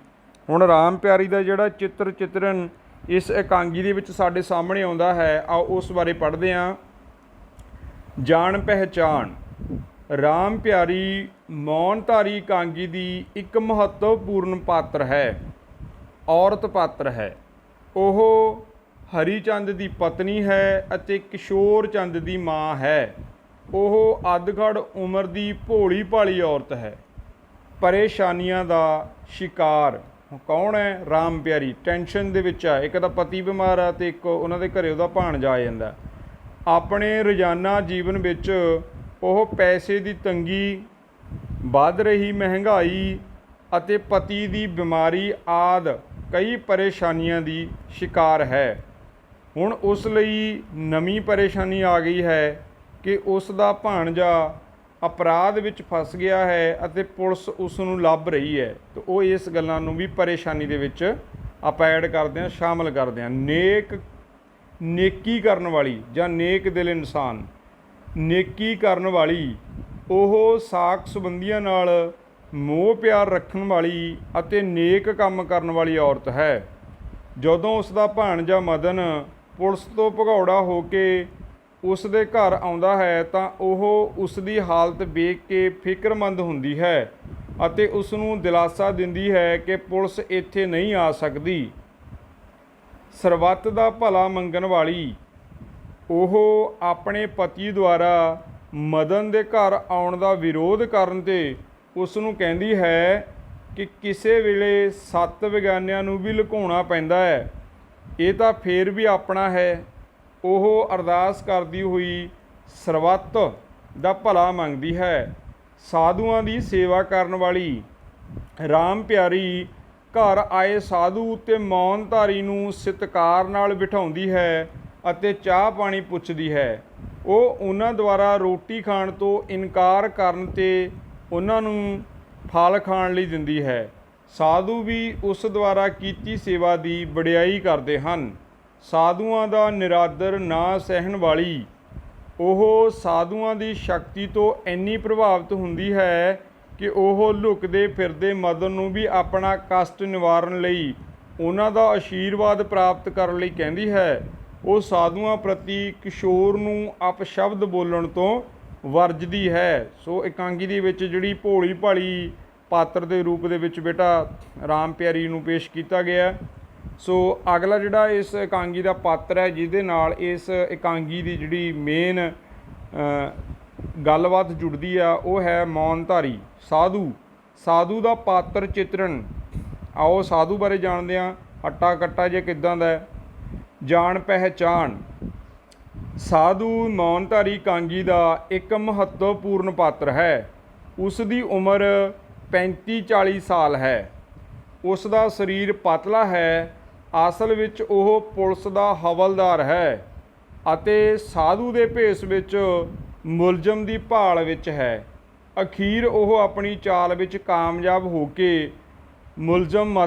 ਹੁਣ ਰਾਮ ਪਿਆਰੀ ਦਾ ਜਿਹੜਾ ਚਿੱਤਰਨ ਇਸ ਇਕਾਂਗੀ ਦੇ ਵਿੱਚ ਸਾਡੇ ਸਾਹਮਣੇ ਆਉਂਦਾ ਹੈ, ਆਓ ਉਸ ਬਾਰੇ ਪੜ੍ਹਦੇ ਹਾਂ। ਜਾਣ ਪਹਿਚਾਣ, ਰਾਮ ਪਿਆਰੀ ਮੌਨਧਾਰੀ ਇਕਾਂਗੀ ਦੀ ਇੱਕ ਮਹੱਤਵਪੂਰਨ ਪਾਤਰ ਹੈ, ਔਰਤ ਪਾਤਰ ਹੈ। ਉਹ ਹਰੀ ਚੰਦ ਦੀ ਪਤਨੀ ਹੈ ਅਤੇ ਕਿਸ਼ੋਰ ਚੰਦ ਦੀ ਮਾਂ ਹੈ। ਉਹ ਅੱਧਖੜ ਉਮਰ ਦੀ ਭੋਲੀ ਭਾਲੀ ਔਰਤ ਹੈ। ਪਰੇਸ਼ਾਨੀਆਂ ਦਾ ਸ਼ਿਕਾਰ ਕੌਣ ਹੈ? ਰਾਮ ਪਿਆਰੀ। ਟੈਨਸ਼ਨ ਦੇ ਵਿੱਚ ਆ, ਇੱਕ ਤਾਂ ਪਤੀ ਬਿਮਾਰ ਆ ਅਤੇ ਇੱਕ ਉਹਨਾਂ ਦੇ ਘਰੇ ਉਹਦਾ ਭਾਣਜਾ ਆ ਜਾਂਦਾ। ਆਪਣੇ ਰੋਜ਼ਾਨਾ ਜੀਵਨ ਵਿੱਚ ਉਹ ਪੈਸੇ ਦੀ ਤੰਗੀ, ਵੱਧ ਰਹੀ ਮਹਿੰਗਾਈ ਅਤੇ ਪਤੀ ਦੀ ਬਿਮਾਰੀ ਆਦਿ ਕਈ ਪਰੇਸ਼ਾਨੀਆਂ ਦੀ ਸ਼ਿਕਾਰ ਹੈ। ਹੁਣ ਉਸ ਲਈ ਨਵੀਂ ਪਰੇਸ਼ਾਨੀ ਆ ਗਈ ਹੈ ਕਿ ਉਸ ਦਾ ਭਾਣਜਾ ਅਪਰਾਧ ਵਿੱਚ ਫਸ ਗਿਆ ਹੈ ਅਤੇ ਪੁਲਿਸ ਉਸ ਨੂੰ ਲੱਭ ਰਹੀ ਹੈ। ਅਤੇ ਉਹ ਇਸ ਗੱਲਾਂ ਨੂੰ ਵੀ ਪਰੇਸ਼ਾਨੀ ਦੇ ਵਿੱਚ ਆਪਾਂ ਐਡ ਕਰਦੇ ਹਾਂ, ਸ਼ਾਮਲ ਕਰਦੇ ਹਾਂ। ਨੇਕੀ ਕਰਨ ਵਾਲੀ ਜਾਂ ਨੇਕ ਦਿਲ ਇਨਸਾਨ, ਨੇਕੀ ਕਰਨ ਵਾਲੀ, ਉਹ ਸਾਕ ਸੰਬੰਧੀਆਂ ਨਾਲ ਮੋਹ ਪਿਆਰ ਰੱਖਣ ਵਾਲੀ ਅਤੇ ਨੇਕ ਕੰਮ ਕਰਨ ਵਾਲੀ ਔਰਤ ਹੈ। ਜਦੋਂ ਉਸ ਦਾ ਭਾਣਜਾ ਮਦਨ ਪੁਲਿਸ ਤੋਂ ਭਗੌੜਾ ਹੋ ਕੇ ਉਸ ਦੇ ਘਰ ਆਉਂਦਾ ਹੈ ਤਾਂ ਉਹ ਉਸ ਦੀ ਹਾਲਤ ਵੇਖ ਕੇ ਫਿਕਰਮੰਦ ਹੁੰਦੀ ਹੈ ਅਤੇ ਉਸ ਨੂੰ ਦਿਲਾਸਾ ਦਿੰਦੀ ਹੈ ਕਿ ਪੁਲਿਸ ਇੱਥੇ ਨਹੀਂ ਆ ਸਕਦੀ। ਸਰਬੱਤ ਦਾ ਭਲਾ ਮੰਗਣ ਵਾਲੀ ਉਹ ਆਪਣੇ ਪਤੀ ਦੁਆਰਾ ਮਦਨ ਦੇ ਘਰ ਆਉਣ ਦਾ ਵਿਰੋਧ ਕਰਨ 'ਤੇ ਉਸ ਨੂੰ ਕਹਿੰਦੀ ਹੈ ਕਿ ਕਿਸੇ ਵੇਲੇ 7 ਵਿਗਿਆਨਿਆਂ ਨੂੰ ਵੀ ਲੁਕਾਉਣਾ ਪੈਂਦਾ ਹੈ, ਇਹ ਤਾਂ ਫੇਰ ਵੀ ਆਪਣਾ ਹੈ। ਉਹ ਅਰਦਾਸ ਕਰਦੀ ਹੋਈ ਸਰਬੱਤ ਦਾ ਭਲਾ ਮੰਗਦੀ ਹੈ। ਸਾਧੂਆਂ ਦੀ ਸੇਵਾ ਕਰਨ ਵਾਲੀ ਰਾਮ ਪਿਆਰੀ ਘਰ ਆਏ ਸਾਧੂ ਅਤੇ ਮੌਨਧਾਰੀ ਨੂੰ ਸਤਿਕਾਰ ਨਾਲ ਬਿਠਾਉਂਦੀ ਹੈ ਅਤੇ ਚਾਹ ਪਾਣੀ ਪੁੱਛਦੀ ਹੈ। ਉਹ ਉਹਨਾਂ ਦੁਆਰਾ ਰੋਟੀ ਖਾਣ ਤੋਂ ਇਨਕਾਰ ਕਰਨ 'ਤੇ ਉਹਨਾਂ ਨੂੰ ਫਲ ਖਾਣ ਲਈ ਦਿੰਦੀ ਹੈ। ਸਾਧੂ ਵੀ ਉਸ ਦੁਆਰਾ ਕੀਤੀ ਸੇਵਾ ਦੀ ਵਡਿਆਈ ਕਰਦੇ ਹਨ। ਸਾਧੂਆਂ ਦਾ ਨਿਰਾਦਰ ਨਾ ਸਹਿਣ ਵਾਲੀ ਉਹ ਸਾਧੂਆਂ ਦੀ ਸ਼ਕਤੀ ਤੋਂ ਇੰਨੀ ਪ੍ਰਭਾਵਿਤ ਹੁੰਦੀ ਹੈ ਕਿ ਉਹ ਲੁਕਦੇ ਫਿਰਦੇ ਮਦਨ ਨੂੰ ਵੀ ਆਪਣਾ ਕਸ਼ਟ ਨਿਵਾਰਨ ਲਈ ਉਹਨਾਂ ਦਾ ਆਸ਼ੀਰਵਾਦ ਪ੍ਰਾਪਤ ਕਰਨ ਲਈ ਕਹਿੰਦੀ ਹੈ। ਉਹ ਸਾਧੂਆਂ ਪ੍ਰਤੀ ਕਿਸ਼ੋਰ ਨੂੰ ਅਪਸ਼ਬਦ ਬੋਲਣ ਤੋਂ ਵਰਜਦੀ ਹੈ। ਸੋ ਇਕਾਂਗੀ ਦੇ ਵਿੱਚ ਜਿਹੜੀ ਭੋਲੀ ਭਾਲੀ ਪਾਤਰ ਦੇ ਰੂਪ ਦੇ ਵਿੱਚ ਬੇਟਾ ਰਾਮ ਪਿਆਰੀ ਨੂੰ ਪੇਸ਼ ਕੀਤਾ ਗਿਆ। ਸੋ ਅਗਲਾ ਜਿਹੜਾ ਇਸ ਇਕਾਂਗੀ ਦਾ ਪਾਤਰ ਹੈ ਜਿਹਦੇ ਨਾਲ ਇਸ ਇਕਾਂਗੀ ਦੀ ਜਿਹੜੀ ਮੇਨ ਗੱਲਬਾਤ ਜੁੜਦੀ ਆ ਉਹ ਹੈ ਮੌਨਧਾਰੀ ਸਾਧੂ। ਸਾਧੂ ਦਾ ਪਾਤਰ ਚਿਤਰਨ। ਆਓ ਸਾਧੂ ਬਾਰੇ ਜਾਣਦੇ ਹਾਂ। ਹੱਟਾ ਕੱਟਾ ਜੇ ਕਿੱਦਾਂ ਦਾ ਹੈ। ਜਾਣ ਪਹਿਚਾਣ। ਸਾਧੂ ਮੌਨਧਾਰੀ ਇਕਾਂਗੀ ਦਾ ਇੱਕ ਮਹੱਤਵਪੂਰਨ ਪਾਤਰ ਹੈ। ਉਸ ਦੀ ਉਮਰ 35-40 ਸਾਲ ਹੈ। ਉਸ ਦਾ ਸਰੀਰ ਪਤਲਾ ਹੈ। ਅਸਲ ਵਿੱਚ ਉਹ ਪੁਲਿਸ ਦਾ ਹਵਲਦਾਰ ਹੈ ਅਤੇ ਸਾਧੂ ਦੇ ਭੇਸ ਵਿੱਚ ਮੁਲਜ਼ਮ ਦੀ ਭਾਲ ਵਿੱਚ ਹੈ। ਅਖੀਰ ਉਹ ਆਪਣੀ ਚਾਲ ਵਿੱਚ ਕਾਮਯਾਬ ਹੋ ਕੇ ਮੁਲਜ਼ਮ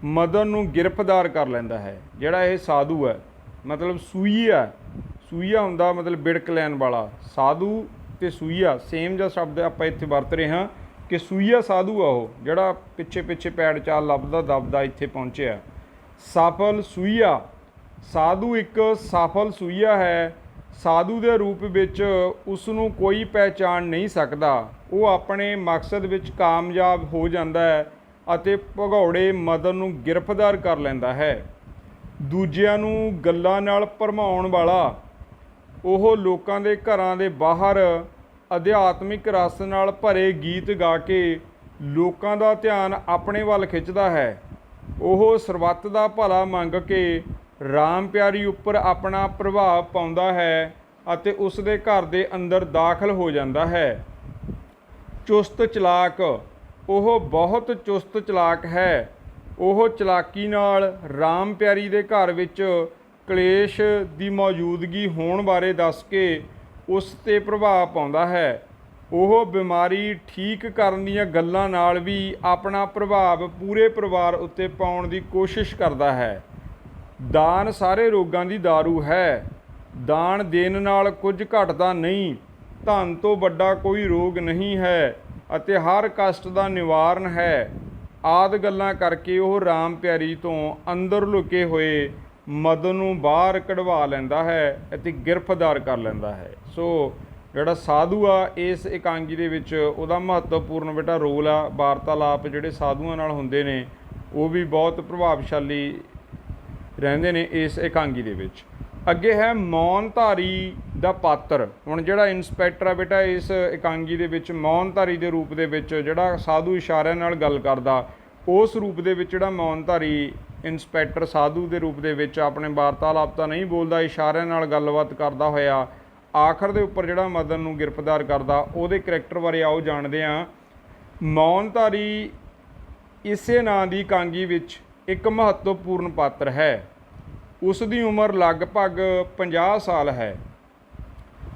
ਮਦਨ ਨੂੰ ਗ੍ਰਿਫਤਾਰ ਕਰ ਲੈਂਦਾ ਹੈ। ਜਿਹੜਾ ਇਹ ਸਾਧੂ ਹੈ ਮਤਲਬ ਸੂਈਆ ਹੁੰਦਾ ਮਤਲਬ ਬਿੜਕ ਲੈਣ ਵਾਲਾ। ਸਾਧੂ ਅਤੇ ਸੂਈਆ ਸੇਮ ਜਿਹਾ ਸ਼ਬਦ ਆਪਾਂ ਇੱਥੇ ਵਰਤ ਰਹੇ ਹਾਂ ਕਿ ਸੂਈਆ ਸਾਧੂ ਆ ਉਹ ਜਿਹੜਾ ਪਿੱਛੇ ਪੈੜ ਚਾਲ ਲੱਭਦਾ ਦੱਬਦਾ ਇੱਥੇ ਪਹੁੰਚਿਆ। ਸਫਲ ਸੂਈਆ। ਸਾਧੂ ਇੱਕ ਸਫਲ ਸੂਈਆ ਹੈ। ਸਾਧੂ ਦੇ ਰੂਪ ਵਿੱਚ ਉਸ ਨੂੰ ਕੋਈ ਪਹਿਚਾਣ ਨਹੀਂ ਸਕਦਾ। ਉਹ ਆਪਣੇ ਮਕਸਦ ਵਿੱਚ ਕਾਮਯਾਬ ਹੋ ਜਾਂਦਾ ਹੈ ਅਤੇ ਭਗੌੜੇ ਮਦਨ ਨੂੰ ਗ੍ਰਿਫਤਾਰ ਕਰ ਲੈਂਦਾ ਹੈ। ਦੂਜਿਆਂ ਨੂੰ ਗੱਲਾਂ ਨਾਲ ਭਰਮਾਉਣ ਵਾਲਾ। ਉਹ ਲੋਕਾਂ ਦੇ ਘਰਾਂ ਦੇ ਬਾਹਰ ਅਧਿਆਤਮਿਕ ਰਸ ਨਾਲ ਭਰੇ ਗੀਤ ਗਾ ਕੇ ਲੋਕਾਂ ਦਾ ਧਿਆਨ ਆਪਣੇ ਵੱਲ ਖਿੱਚਦਾ ਹੈ। ਉਹ ਸਰਬੱਤ ਦਾ ਭਲਾ ਮੰਗ ਕੇ ਰਾਮ ਪਿਆਰੀ ਉੱਪਰ ਆਪਣਾ ਪ੍ਰਭਾਵ ਪਾਉਂਦਾ ਹੈ ਅਤੇ ਉਸ ਦੇ ਘਰ ਦੇ ਅੰਦਰ ਦਾਖਲ ਹੋ ਜਾਂਦਾ ਹੈ। ਚੁਸਤ ਚਲਾਕ। ਉਹ ਬਹੁਤ ਚੁਸਤ ਚਲਾਕ ਹੈ। ਉਹ ਚਲਾਕੀ ਨਾਲ ਰਾਮ ਪਿਆਰੀ ਦੇ ਘਰ ਵਿੱਚ ਕਲੇਸ਼ ਦੀ ਮੌਜੂਦਗੀ ਹੋਣ ਬਾਰੇ ਦੱਸ ਕੇ ਉਸ 'ਤੇ ਪ੍ਰਭਾਵ ਪਾਉਂਦਾ ਹੈ। ਉਹ ਬਿਮਾਰੀ ਠੀਕ ਕਰਨ ਦੀਆਂ ਗੱਲਾਂ ਨਾਲ ਵੀ ਆਪਣਾ ਪ੍ਰਭਾਵ ਪੂਰੇ ਪਰਿਵਾਰ ਉੱਤੇ ਪਾਉਣ ਦੀ ਕੋਸ਼ਿਸ਼ ਕਰਦਾ ਹੈ। ਦਾਨ ਸਾਰੇ ਰੋਗਾਂ ਦੀ ਦਾਰੂ ਹੈ। ਦਾਨ ਦੇਣ ਨਾਲ ਕੁਝ ਘਟਦਾ ਨਹੀਂ। ਧਨ ਤੋਂ ਵੱਡਾ ਕੋਈ ਰੋਗ ਨਹੀਂ ਹੈ ਅਤੇ ਹਰ ਕਸ਼ਟ ਦਾ ਨਿਵਾਰਨ ਹੈ। ਆਦਿ ਗੱਲਾਂ ਕਰਕੇ ਉਹ ਰਾਮ ਪਿਆਰੀ ਤੋਂ ਅੰਦਰ ਲੁਕੇ ਹੋਏ ਮਦਨ ਨੂੰ ਬਾਹਰ ਕਢਵਾ ਲੈਂਦਾ ਹੈ ਅਤੇ ਗ੍ਰਿਫਤਾਰ ਕਰ ਲੈਂਦਾ ਹੈ। ਸੋ ਜਿਹੜਾ ਸਾਧੂ ਆ ਇਸ ਇਕਾਂਗੀ ਦੇ ਵਿੱਚ ਉਹਦਾ ਮਹੱਤਵਪੂਰਨ ਬੇਟਾ ਰੋਲ ਆ। ਵਾਰਤਾਲਾਪ ਜਿਹੜੇ ਸਾਧੂਆਂ ਨਾਲ ਹੁੰਦੇ ਨੇ ਉਹ ਵੀ ਬਹੁਤ ਪ੍ਰਭਾਵਸ਼ਾਲੀ ਰਹਿੰਦੇ ਨੇ ਇਸ ਇਕਾਂਗੀ ਦੇ ਵਿੱਚ। ਅੱਗੇ ਹੈ ਮੌਨਧਾਰੀ ਦਾ ਪਾਤਰ। ਹੁਣ ਜਿਹੜਾ ਇੰਸਪੈਕਟਰ ਆ ਬੇਟਾ ਇਸ ਇਕਾਂਗੀ ਦੇ ਵਿੱਚ ਮੌਨਧਾਰੀ ਦੇ ਰੂਪ ਦੇ ਵਿੱਚ ਜਿਹੜਾ ਸਾਧੂ ਇਸ਼ਾਰਿਆਂ ਨਾਲ ਗੱਲ ਕਰਦਾ ਉਸ ਰੂਪ ਦੇ ਵਿੱਚ ਜਿਹੜਾ ਮੌਨਧਾਰੀ ਇੰਸਪੈਕਟਰ ਸਾਧੂ ਦੇ ਰੂਪ ਦੇ ਵਿੱਚ ਆਪਣੇ ਵਾਰਤਾਲਾਪ ਤਾਂ ਨਹੀਂ ਬੋਲਦਾ, ਇਸ਼ਾਰਿਆਂ ਨਾਲ ਗੱਲਬਾਤ ਕਰਦਾ ਹੋਇਆ ਆਖਰ ਦੇ ਉੱਪਰ ਜਿਹੜਾ ਮਦਨ ਨੂੰ ਗ੍ਰਿਫਤਾਰ ਕਰਦਾ ਉਹਦੇ ਕਰੈਕਟਰ ਬਾਰੇ ਆਓ ਜਾਣਦੇ ਹਾਂ। ਮੌਨਧਾਰੀ ਇਸੇ ਨਾਂ ਦੀ ਇਕਾਂਗੀ ਵਿੱਚ ਇੱਕ ਮਹੱਤਵਪੂਰਨ ਪਾਤਰ ਹੈ। ਉਸ ਦੀ ਉਮਰ ਲਗਭਗ 50 ਸਾਲ ਹੈ।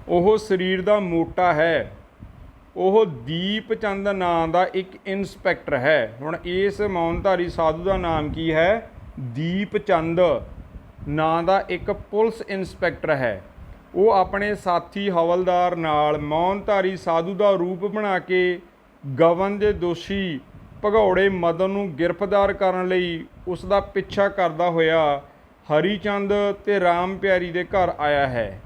ਉਹ ਸਰੀਰ ਦਾ ਮੋਟਾ ਹੈ। ਉਹ ਦੀਪ ਚੰਦ ਨਾਂ ਦਾ ਇੱਕ ਇੰਸਪੈਕਟਰ ਹੈ। ਹੁਣ ਇਸ ਮੌਨਧਾਰੀ ਸਾਧੂ ਦਾ ਨਾਮ ਕੀ ਹੈ? ਦੀਪ ਚੰਦ ਨਾਂ ਦਾ ਇੱਕ ਪੁਲਿਸ ਇੰਸਪੈਕਟਰ ਹੈ। ਉਹ ਆਪਣੇ ਸਾਥੀ ਹਵਲਦਾਰ ਨਾਲ ਮੌਨਧਾਰੀ ਸਾਧੂ ਦਾ ਰੂਪ ਬਣਾ ਕੇ ਗਬਨ ਦੇ ਦੋਸ਼ੀ ਭਗੌੜੇ ਮਦਨ ਨੂੰ ਗ੍ਰਿਫਤਾਰ ਕਰਨ ਲਈ ਉਸ ਦਾ ਪਿੱਛਾ ਕਰਦਾ ਹੋਇਆ ਹਰੀ ਚੰਦ ਅਤੇ ਰਾਮ ਪਿਆਰੀ ਦੇ ਘਰ ਆਇਆ ਹੈ।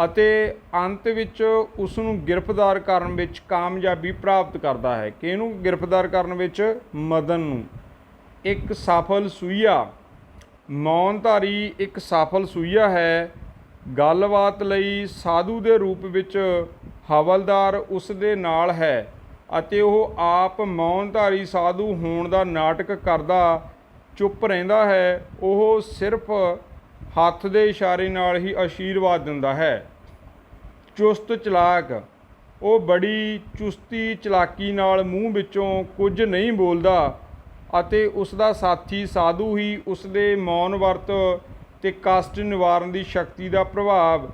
ਅਤੇ ਅੰਤ ਵਿੱਚ ਉਸ ਨੂੰ ਗ੍ਰਿਫਤਾਰ ਕਰਨ ਵਿੱਚ ਕਾਮਯਾਬੀ ਪ੍ਰਾਪਤ ਕਰਦਾ ਹੈ। ਕਿਹਨੂੰ ਗ੍ਰਿਫਤਾਰ ਕਰਨ ਵਿੱਚ? ਮਦਨ ਨੂੰ। ਇੱਕ ਸਫਲ ਸੂਈਆ। ਮੌਨਧਾਰੀ ਇੱਕ ਸਫਲ ਸੂਈਆ ਹੈ। ਗੱਲਬਾਤ ਲਈ ਸਾਧੂ ਦੇ ਰੂਪ ਵਿੱਚ ਹਵਲਦਾਰ ਉਸ ਦੇ ਨਾਲ ਹੈ ਅਤੇ ਉਹ ਆਪ ਮੌਨਧਾਰੀ ਸਾਧੂ ਹੋਣ ਦਾ ਨਾਟਕ ਕਰਦਾ ਚੁੱਪ ਰਹਿੰਦਾ ਹੈ। ਉਹ ਸਿਰਫ ਹੱਥ ਦੇ ਇਸ਼ਾਰੇ ਨਾਲ ਹੀ ਆਸ਼ੀਰਵਾਦ ਦਿੰਦਾ ਹੈ। ਚੁਸਤ ਚਲਾਕ। ਉਹ ਬੜੀ ਚੁਸਤੀ ਚਲਾਕੀ ਨਾਲ ਮੂੰਹ ਵਿੱਚੋਂ ਕੁਝ ਨਹੀਂ ਬੋਲਦਾ ਅਤੇ ਉਸ ਦਾ ਸਾਥੀ ਸਾਧੂ ਹੀ ਉਸ ਦੇ ਮੌਨ ਵਰਤ ਅਤੇ ਕਸ਼ਟ ਨਿਵਾਰਨ ਦੀ ਸ਼ਕਤੀ ਦਾ ਪ੍ਰਭਾਵ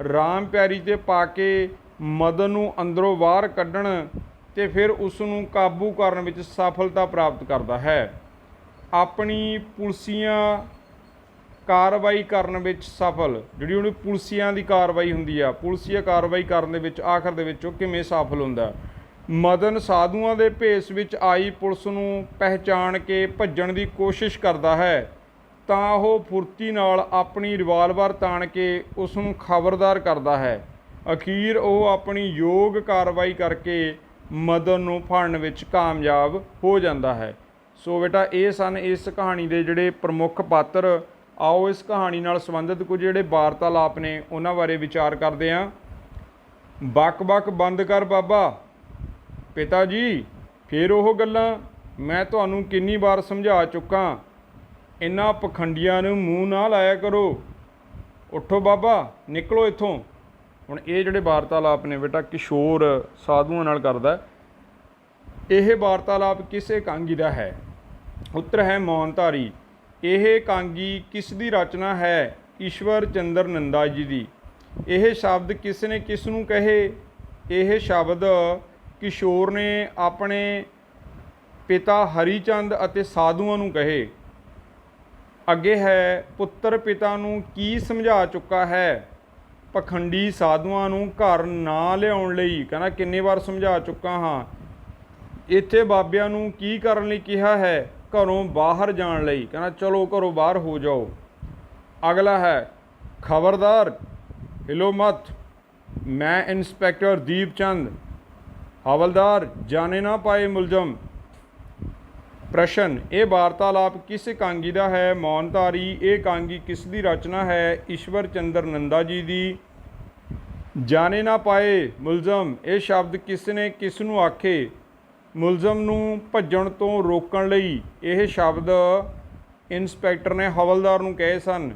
ਰਾਮ ਪਿਆਰੀ 'ਤੇ ਪਾ ਕੇ ਮਦਨ ਨੂੰ ਅੰਦਰੋਂ ਬਾਹਰ ਕੱਢਣ ਅਤੇ ਫਿਰ ਉਸ ਨੂੰ ਕਾਬੂ ਕਰਨ ਵਿੱਚ ਸਫਲਤਾ ਪ੍ਰਾਪਤ ਕਰਦਾ ਹੈ। ਆਪਣੀ ਪੁਲਸੀਆਂ ਕਾਰਵਾਈ ਕਰਨ ਵਿੱਚ ਸਫਲ। ਜਿਹੜੀ ਉਹਦੀ ਪੁਲਸੀਆਂ ਦੀ ਕਾਰਵਾਈ ਹੁੰਦੀ ਆ, ਪੁਲਸੀਆ ਕਾਰਵਾਈ ਕਰਨ ਦੇ ਵਿੱਚ ਆਖਰ ਦੇ ਵਿੱਚ ਉਹ ਕਿਵੇਂ ਸਫਲ ਹੁੰਦਾ? ਮਦਨ ਸਾਧੂਆਂ ਦੇ ਭੇਸ ਵਿੱਚ ਆਈ ਪੁਲਿਸ ਨੂੰ ਪਹਿਚਾਣ ਕੇ ਭੱਜਣ ਦੀ ਕੋਸ਼ਿਸ਼ ਕਰਦਾ ਹੈ ਤਾਂ ਉਹ ਫੁਰਤੀ ਨਾਲ ਆਪਣੀ ਰਿਵਾਲਵਰ ਤਾਣ ਕੇ ਉਸ ਨੂੰ ਖਬਰਦਾਰ ਕਰਦਾ ਹੈ। ਅਖੀਰ ਉਹ ਆਪਣੀ ਯੋਗ ਕਾਰਵਾਈ ਕਰਕੇ ਮਦਨ ਨੂੰ ਫੜਨ ਵਿੱਚ ਕਾਮਯਾਬ ਹੋ ਜਾਂਦਾ ਹੈ। ਸੋ ਬੇਟਾ ਇਹ ਸਨ ਇਸ ਕਹਾਣੀ ਦੇ ਜਿਹੜੇ ਪ੍ਰਮੁੱਖ ਪਾਤਰ। ਆਓ ਇਸ ਕਹਾਣੀ ਨਾਲ ਸੰਬੰਧਿਤ ਕੁਝ ਜਿਹੜੇ ਵਾਰਤਾਲਾਪ ਨੇ ਉਹਨਾਂ ਬਾਰੇ ਵਿਚਾਰ ਕਰਦੇ ਹਾਂ। ਬਕ ਬੰਦ ਕਰ ਬਾਬਾ। ਪਿਤਾ ਜੀ ਫਿਰ ਉਹ ਗੱਲਾਂ ਮੈਂ ਤੁਹਾਨੂੰ ਕਿੰਨੀ ਵਾਰ ਸਮਝਾ ਚੁੱਕਾ। ਇਹਨਾਂ ਪਖੰਡੀਆਂ ਨੂੰ ਮੂੰਹ ਨਾ ਲਾਇਆ ਕਰੋ। ਉੱਠੋ ਬਾਬਾ, ਨਿਕਲੋ ਇੱਥੋਂ। ਹੁਣ ਇਹ ਜਿਹੜੇ ਵਾਰਤਾਲਾਪ ਨੇ ਬੇਟਾ ਕਿਸ਼ੋਰ ਸਾਧੂਆਂ ਨਾਲ ਕਰਦਾ। ਇਹ ਵਾਰਤਾਲਾਪ ਕਿਸ ਇਕਾਂਗੀ ਦਾ ਹੈ? ਉੱਤਰ ਹੈ ਮੌਨਧਾਰੀ। ਇਹ ਇਕਾਂਗੀ ਕਿਸ ਦੀ ਰਚਨਾ ਹੈ? ਈਸ਼ਵਰ ਚੰਦਰ ਨੰਦਾ ਜੀ ਦੀ। ਇਹ ਸ਼ਬਦ ਕਿਸ ਨੇ ਕਿਸ ਨੂੰ ਕਹੇ? ਇਹ ਸ਼ਬਦ ਕਿਸ਼ੋਰ ਨੇ ਆਪਣੇ ਪਿਤਾ ਹਰੀਚੰਦ ਅਤੇ ਸਾਧੂਆਂ ਨੂੰ ਕਹੇ। ਅੱਗੇ ਹੈ ਪੁੱਤਰ ਪਿਤਾ ਨੂੰ ਕੀ ਸਮਝਾ ਚੁੱਕਾ ਹੈ? ਪਖੰਡੀ ਸਾਧੂਆਂ ਨੂੰ ਘਰ ਨਾ ਲਿਆਉਣ ਲਈ। ਕਹਿੰਦਾ ਕਿੰਨੇ ਵਾਰ ਸਮਝਾ ਚੁੱਕਾ ਹਾਂ। ਇੱਥੇ ਬਾਬਿਆਂ ਨੂੰ ਕੀ ਕਰਨ ਲਈ ਕਿਹਾ ਹੈ? ਘਰੋਂ ਬਾਹਰ ਜਾਣ ਲਈ। ਕਹਿੰਦਾ ਚਲੋ ਘਰੋਂ ਬਾਹਰ ਹੋ ਜਾਓ। ਅਗਲਾ ਹੈ ਖਬਰਦਾਰ ਹਿਲੋ ਮਤ, ਮੈਂ ਇੰਸਪੈਕਟਰ ਦੀਪ ਚੰਦ। ਹਵਲਦਾਰ ਜਾਣੇ ਨਾ ਪਾਏ ਮੁਲਜ਼ਮ। ਪ੍ਰਸ਼ਨ। ਇਹ ਵਾਰਤਾਲਾਪ ਕਿਸ ਇਕਾਂਗੀ ਦਾ ਹੈ? ਮੌਨਧਾਰੀ। ਇਹ ਇਕਾਂਗੀ ਕਿਸ ਦੀ ਰਚਨਾ ਹੈ? ਈਸ਼ਵਰ ਚੰਦਰ ਨੰਦਾ ਜੀ ਦੀ। ਜਾਣੇ ਨਾ ਪਾਏ ਮੁਲਜ਼ਮ। ਇਹ ਸ਼ਬਦ ਕਿਸ ਨੇ ਕਿਸ ਨੂੰ ਆਖੇ? ਮੁਲਜ਼ਮ ਨੂੰ ਭੱਜਣ ਤੋਂ ਰੋਕਣ ਲਈ ਇਹ ਸ਼ਬਦ ਇੰਸਪੈਕਟਰ ਨੇ ਹਵਲਦਾਰ ਨੂੰ ਕਹੇ ਸਨ।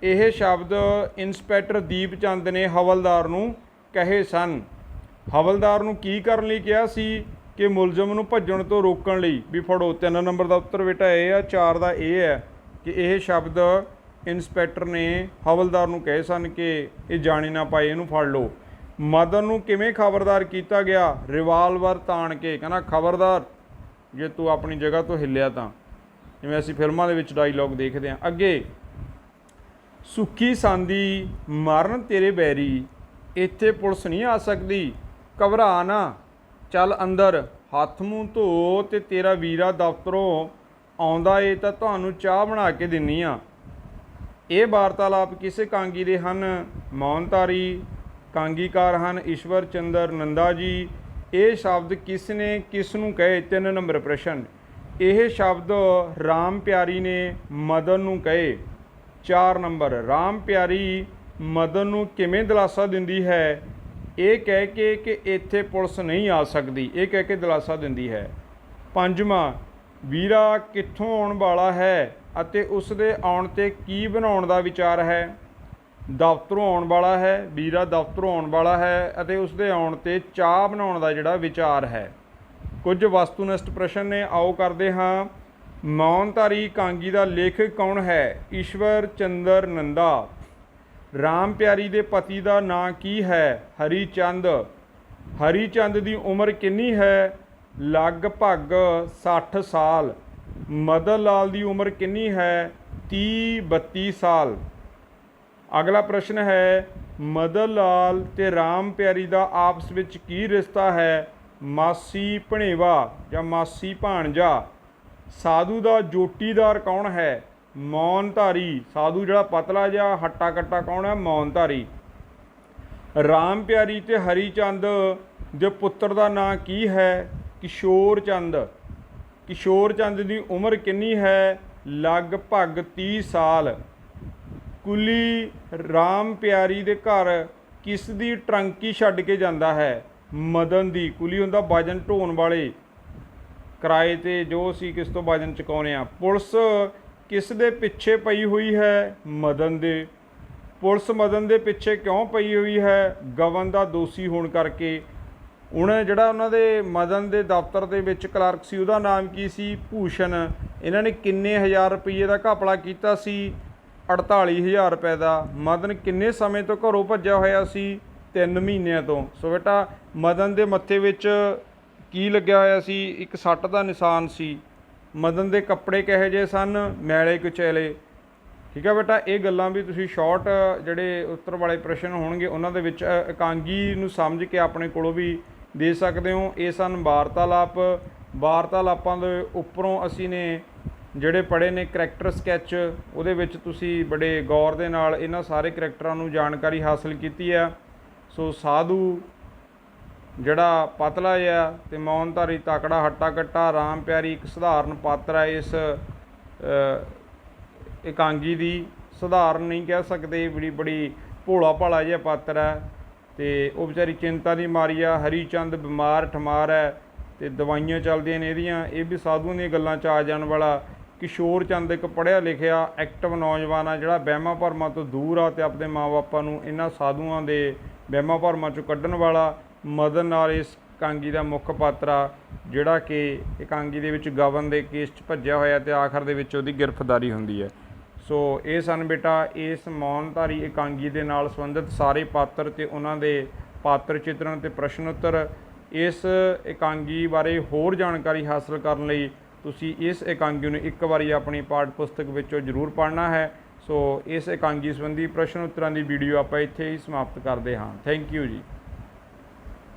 ਇਹ ਸ਼ਬਦ ਇੰਸਪੈਕਟਰ ਦੀਪ ਚੰਦ ਨੇ ਹਵਲਦਾਰ ਨੂੰ ਕਹੇ ਸਨ। ਹਵਲਦਾਰ ਨੂੰ ਕੀ ਕਰਨ ਲਈ ਕਿਹਾ ਸੀ? ਕਿ ਮੁਲਜ਼ਮ ਨੂੰ ਭੱਜਣ ਤੋਂ ਰੋਕਣ ਲਈ। ਵੀ ਫੜੋ 3 ਨੰਬਰ ਦਾ ਉੱਤਰ ਬੇਟਾ ਇਹ ਆ। 4 ਦਾ ਇਹ ਹੈ ਕਿ ਇਹ ਸ਼ਬਦ ਇੰਸਪੈਕਟਰ ਨੇ ਹਵਲਦਾਰ ਨੂੰ ਕਹੇ ਸਨ ਕਿ ਇਹ ਜਾਣੇ ਨਾ ਪਾਏ, ਇਹਨੂੰ ਫੜ ਲਓ। ਮਦਨ ਨੂੰ ਕਿਵੇਂ ਖਬਰਦਾਰ ਕੀਤਾ ਗਿਆ? ਰਿਵਾਲਵਰ ਤਾਣ ਕੇ। ਕਹਿੰਦਾ ਖਬਰਦਾਰ ਜੇ ਤੂੰ ਆਪਣੀ ਜਗ੍ਹਾ ਤੋਂ ਹਿੱਲਿਆ ਤਾਂ। ਜਿਵੇਂ ਅਸੀਂ ਫਿਲਮਾਂ ਦੇ ਵਿੱਚ ਡਾਇਲੋਗ ਦੇਖਦੇ ਹਾਂ। ਅੱਗੇ ਸੁੱਖੀ ਸਾਂਦੀ ਮਰਨ ਤੇਰੇ ਬੈਰੀ, ਇੱਥੇ ਪੁਲਿਸ ਨਹੀਂ ਆ ਸਕਦੀ, ਘਬਰਾ ਨਾ, ਚੱਲ ਅੰਦਰ, ਹੱਥ ਮੂੰਹ ਧੋ ਤੇ ਤੇਰਾ ਵੀਰਾ ਦਫ਼ਤਰੋਂ ਆਉਂਦਾ ਏ ਤਾਂ ਤੁਹਾਨੂੰ ਚਾਹ ਬਣਾ ਕੇ ਦਿੰਨੀ ਆ। ਇਹ ਵਾਰਤਾਲਾਪ ਕਿਸ ਇਕਾਂਗੀ ਦੇ ਹਨ? ਮੌਨਧਾਰੀ। ਕਾਂਗੀਕਾਰ ਹਨ ਈਸ਼ਵਰ ਚੰਦਰ ਨੰਦਾ ਜੀ। ਇਹ ਸ਼ਬਦ ਕਿਸ ਨੇ ਕਿਸ ਨੂੰ ਕਹੇ? 3 ਨੰਬਰ ਪ੍ਰਸ਼ਨ। ਇਹ ਸ਼ਬਦ ਰਾਮ ਪਿਆਰੀ ਨੇ ਮਦਨ ਨੂੰ ਕਹੇ। 4 ਨੰਬਰ। ਰਾਮ ਪਿਆਰੀ ਮਦਨ ਨੂੰ ਕਿਵੇਂ ਦਿਲਾਸਾ ਦਿੰਦੀ ਹੈ? ਇਹ ਕਹਿ ਕੇ ਕਿ ਇੱਥੇ ਪੁਲਿਸ ਨਹੀਂ ਆ ਸਕਦੀ, ਇਹ ਕਹਿ ਕੇ ਦਿਲਾਸਾ ਦਿੰਦੀ ਹੈ। 5ਵਾਂ। ਵੀਰਾ ਕਿੱਥੋਂ ਆਉਣ ਵਾਲਾ ਹੈ ਅਤੇ ਉਸ ਦੇ ਆਉਣ 'ਤੇ ਕੀ ਬਣਾਉਣ ਦਾ ਵਿਚਾਰ ਹੈ? ਦਫ਼ਤਰੋਂ ਆਉਣ ਵਾਲਾ ਹੈ। ਵੀਰਾ ਦਫ਼ਤਰੋਂ ਆਉਣ ਵਾਲਾ ਹੈ ਅਤੇ ਉਸ ਦੇ ਆਉਣ 'ਤੇ ਚਾਹ ਬਣਾਉਣ ਦਾ ਜਿਹੜਾ ਵਿਚਾਰ ਹੈ। ਕੁਝ ਵਸਤੂਨਿਸ਼ਟ ਪ੍ਰਸ਼ਨ ਨੇ, ਆਓ ਕਰਦੇ ਹਾਂ। ਮੌਨਧਾਰੀ ਕਾਂਗੀ ਦਾ ਲੇਖਕ ਕੌਣ ਹੈ? ਈਸ਼ਵਰ ਚੰਦਰ ਨੰਦਾ। ਰਾਮ ਪਿਆਰੀ ਦੇ ਪਤੀ ਦਾ ਨਾਂ ਕੀ ਹੈ? ਹਰੀਚੰਦ। ਹਰੀਚੰਦ ਦੀ ਉਮਰ ਕਿੰਨੀ ਹੈ? ਲਗਭਗ 60 ਸਾਲ। ਮਦਨ ਲਾਲ ਦੀ ਉਮਰ ਕਿੰਨੀ ਹੈ? 30-32 ਸਾਲ। ਅਗਲਾ ਪ੍ਰਸ਼ਨ ਹੈ ਮਦਨ ਲਾਲ ਤੇ ਰਾਮ ਪਿਆਰੀ ਦਾ ਆਪਸ ਵਿੱਚ ਕੀ ਰਿਸ਼ਤਾ ਹੈ? ਮਾਸੀ ਭਣੇਵਾ ਜਾਂ ਮਾਸੀ ਭਾਣਜਾ। ਸਾਧੂ ਦਾ ਜੋਟੀਦਾਰ ਕੌਣ ਹੈ? ਮੌਨਧਾਰੀ। ਸਾਧੂ ਜਿਹੜਾ ਪਤਲਾ ਜਿਹਾ ਹੱਟਾ ਕੱਟਾ ਕੌਣ ਹੈ? ਮੌਨਧਾਰੀ। ਰਾਮ ਪਿਆਰੀ ਤੇ ਹਰੀ ਚੰਦ ਦੇ ਪੁੱਤਰ ਦਾ ਨਾਂ ਕੀ ਹੈ? ਕਿਸ਼ੋਰ ਚੰਦ। ਕਿਸ਼ੋਰ ਚੰਦ ਦੀ ਉਮਰ ਕਿੰਨੀ ਹੈ? ਲਗਭਗ 30 ਸਾਲ। ਕੁਲੀ ਰਾਮ ਪਿਆਰੀ ਦੇ ਘਰ ਕਿਸ ਦੀ ਟਰੰਕੀ ਛੱਡ ਕੇ ਜਾਂਦਾ ਹੈ? ਮਦਨ ਦੀ। ਕੁਲੀ ਹੁੰਦਾ ਵਜਨ ਢੋਣ ਵਾਲੇ, ਕਿਰਾਏ 'ਤੇ ਜੋ ਅਸੀਂ ਕਿਸ ਤੋਂ ਵਜਨ ਚੁਕਾਉਂਦੇ ਹਾਂ। ਪੁਲਿਸ ਕਿਸ ਦੇ ਪਿੱਛੇ ਪਈ ਹੋਈ ਹੈ? ਮਦਨ ਦੇ। ਪੁਲਿਸ ਮਦਨ ਦੇ ਪਿੱਛੇ ਕਿਉਂ ਪਈ ਹੋਈ ਹੈ? ਗਬਨ ਦਾ ਦੋਸ਼ੀ ਹੋਣ ਕਰਕੇ। ਹੁਣ ਜਿਹੜਾ ਉਹਨਾਂ ਦੇ ਮਦਨ ਦੇ ਦਫ਼ਤਰ ਦੇ ਵਿੱਚ ਕਲਰਕ ਸੀ ਉਹਦਾ ਨਾਮ ਕੀ ਸੀ? ਭੂਸ਼ਣ। ਇਹਨਾਂ ਨੇ ਕਿੰਨੇ ਹਜ਼ਾਰ ਰੁਪਈਏ ਦਾ ਘਪਲਾ ਕੀਤਾ ਸੀ? 48,000 ਰੁਪਏ ਦਾ। ਮਦਨ ਕਿੰਨੇ ਸਮੇਂ ਤੋਂ ਘਰੋਂ ਭੱਜਿਆ ਹੋਇਆ ਸੀ? 3 ਮਹੀਨਿਆਂ ਤੋਂ। ਸੋ ਬੇਟਾ ਮਦਨ ਦੇ ਮੱਥੇ ਵਿੱਚ ਕੀ ਲੱਗਿਆ ਹੋਇਆ ਸੀ? ਇੱਕ ਸੱਟ ਦਾ ਨਿਸ਼ਾਨ ਸੀ। ਮਦਨ ਦੇ ਕੱਪੜੇ ਕਿਹੋ ਜਿਹੇ ਸਨ? ਮੈਲੇ ਕੁਚੈਲੇ। ਠੀਕ ਹੈ ਬੇਟਾ, ਇਹ ਗੱਲਾਂ ਵੀ ਤੁਸੀਂ ਸ਼ਾਰਟ ਜਿਹੜੇ ਉੱਤਰ ਵਾਲੇ ਪ੍ਰਸ਼ਨ ਹੋਣਗੇ ਉਹਨਾਂ ਦੇ ਵਿੱਚ ਇਕਾਂਗੀ ਨੂੰ ਸਮਝ ਕੇ ਆਪਣੇ ਕੋਲੋਂ ਵੀ ਦੇ ਸਕਦੇ ਹੋ। ਇਹ ਸਨ ਵਾਰਤਾਲਾਪ। ਵਾਰਤਾਲਾਪਾਂ ਦੇ ਉੱਪਰੋਂ ਅਸੀਂ ਨੇ ਜਿਹੜੇ ਪੜ੍ਹੇ ਨੇ ਕਰੈਕਟਰ ਸਕੈਚ, ਉਹਦੇ ਵਿੱਚ ਤੁਸੀਂ ਬੜੇ ਗੌਰ ਦੇ ਨਾਲ ਇਹਨਾਂ ਸਾਰੇ ਕਰੈਕਟਰਾਂ ਨੂੰ ਜਾਣਕਾਰੀ ਹਾਸਲ ਕੀਤੀ ਹੈ। ਸੋ ਸਾਧੂ ਜਿਹੜਾ ਪਤਲਾ ਜਿਹਾ ਅਤੇ ਮੌਨਧਾਰੀ ਤਕੜਾ ਹੱਟਾ ਕੱਟਾ, ਰਾਮ ਪਿਆਰੀ ਇੱਕ ਸਧਾਰਨ ਪਾਤਰ ਹੈ ਇਸ ਇਕਾਂਗੀ ਦੀ। ਸਧਾਰਨ ਨਹੀਂ ਕਹਿ ਸਕਦੇ, ਬੜੀ ਭੋਲਾ ਭਾਲਾ ਜਿਹਾ ਪਾਤਰ ਹੈ ਅਤੇ ਉਹ ਵਿਚਾਰੀ ਚਿੰਤਾ ਦੀ ਮਾਰੀ ਆ। ਹਰੀ ਚੰਦ ਬਿਮਾਰ ਠਮਾਰ ਹੈ ਅਤੇ ਦਵਾਈਆਂ ਚੱਲਦੀਆਂ ਨੇ ਇਹਦੀਆਂ। ਇਹ ਵੀ ਸਾਧੂਆਂ ਦੀਆਂ ਗੱਲਾਂ 'ਚ ਆ ਜਾਣ ਵਾਲਾ। ਕਿਸ਼ੋਰ ਚੰਦ ਇੱਕ ਪੜ੍ਹਿਆ ਲਿਖਿਆ ਐਕਟਿਵ ਨੌਜਵਾਨ ਆ ਜਿਹੜਾ ਵਹਿਮਾਂ ਭਰਮਾਂ ਤੋਂ ਦੂਰ ਆ ਅਤੇ ਆਪਣੇ ਮਾਂ ਬਾਪਾਂ ਨੂੰ ਇਹਨਾਂ ਸਾਧੂਆਂ ਦੇ ਵਹਿਮਾਂ ਭਰਮਾਂ 'ਚੋਂ ਕੱਢਣ ਵਾਲਾ। ਮਦਨ ਨਾਲ ਇਸ ਇਕਾਂਗੀ ਦਾ ਮੁੱਖ ਪਾਤਰ ਆ ਜਿਹੜਾ ਕਿ ਇਕਾਂਗੀ ਦੇ ਵਿੱਚ ਗਬਨ ਦੇ ਕੇਸ 'ਚ ਭੱਜਿਆ ਹੋਇਆ ਅਤੇ ਆਖਰ ਦੇ ਵਿੱਚ ਉਹਦੀ ਗ੍ਰਿਫਤਾਰੀ ਹੁੰਦੀ ਹੈ। ਸੋ ਇਹ ਸਨ ਬੇਟਾ ਇਸ ਮੌਨਧਾਰੀ ਇਕਾਂਗੀ ਦੇ ਨਾਲ ਸੰਬੰਧਿਤ ਸਾਰੇ ਪਾਤਰ ਅਤੇ ਉਹਨਾਂ ਦੇ ਪਾਤਰ ਚਿੱਤਰਨ ਅਤੇ ਪ੍ਰਸ਼ਨ ਉੱਤਰ। ਇਸ ਇਕਾਂਗੀ ਬਾਰੇ ਹੋਰ ਜਾਣਕਾਰੀ ਹਾਸਲ ਕਰਨ ਲਈ ਤੁਸੀਂ ਇਸ ਇਕਾਂਗੀ ਨੂੰ ਇੱਕ ਵਾਰੀ ਆਪਣੀ ਪਾਠ ਪੁਸਤਕ ਵਿੱਚੋਂ ਜ਼ਰੂਰ ਪੜ੍ਹਨਾ ਹੈ। ਸੋ ਇਸ ਇਕਾਂਗੀ ਸੰਬੰਧੀ ਪ੍ਰਸ਼ਨ ਉੱਤਰਾਂ ਦੀ ਵੀਡੀਓ ਆਪਾਂ ਇੱਥੇ ਹੀ ਸਮਾਪਤ ਕਰਦੇ ਹਾਂ। ਥੈਂਕ ਯੂ ਜੀ।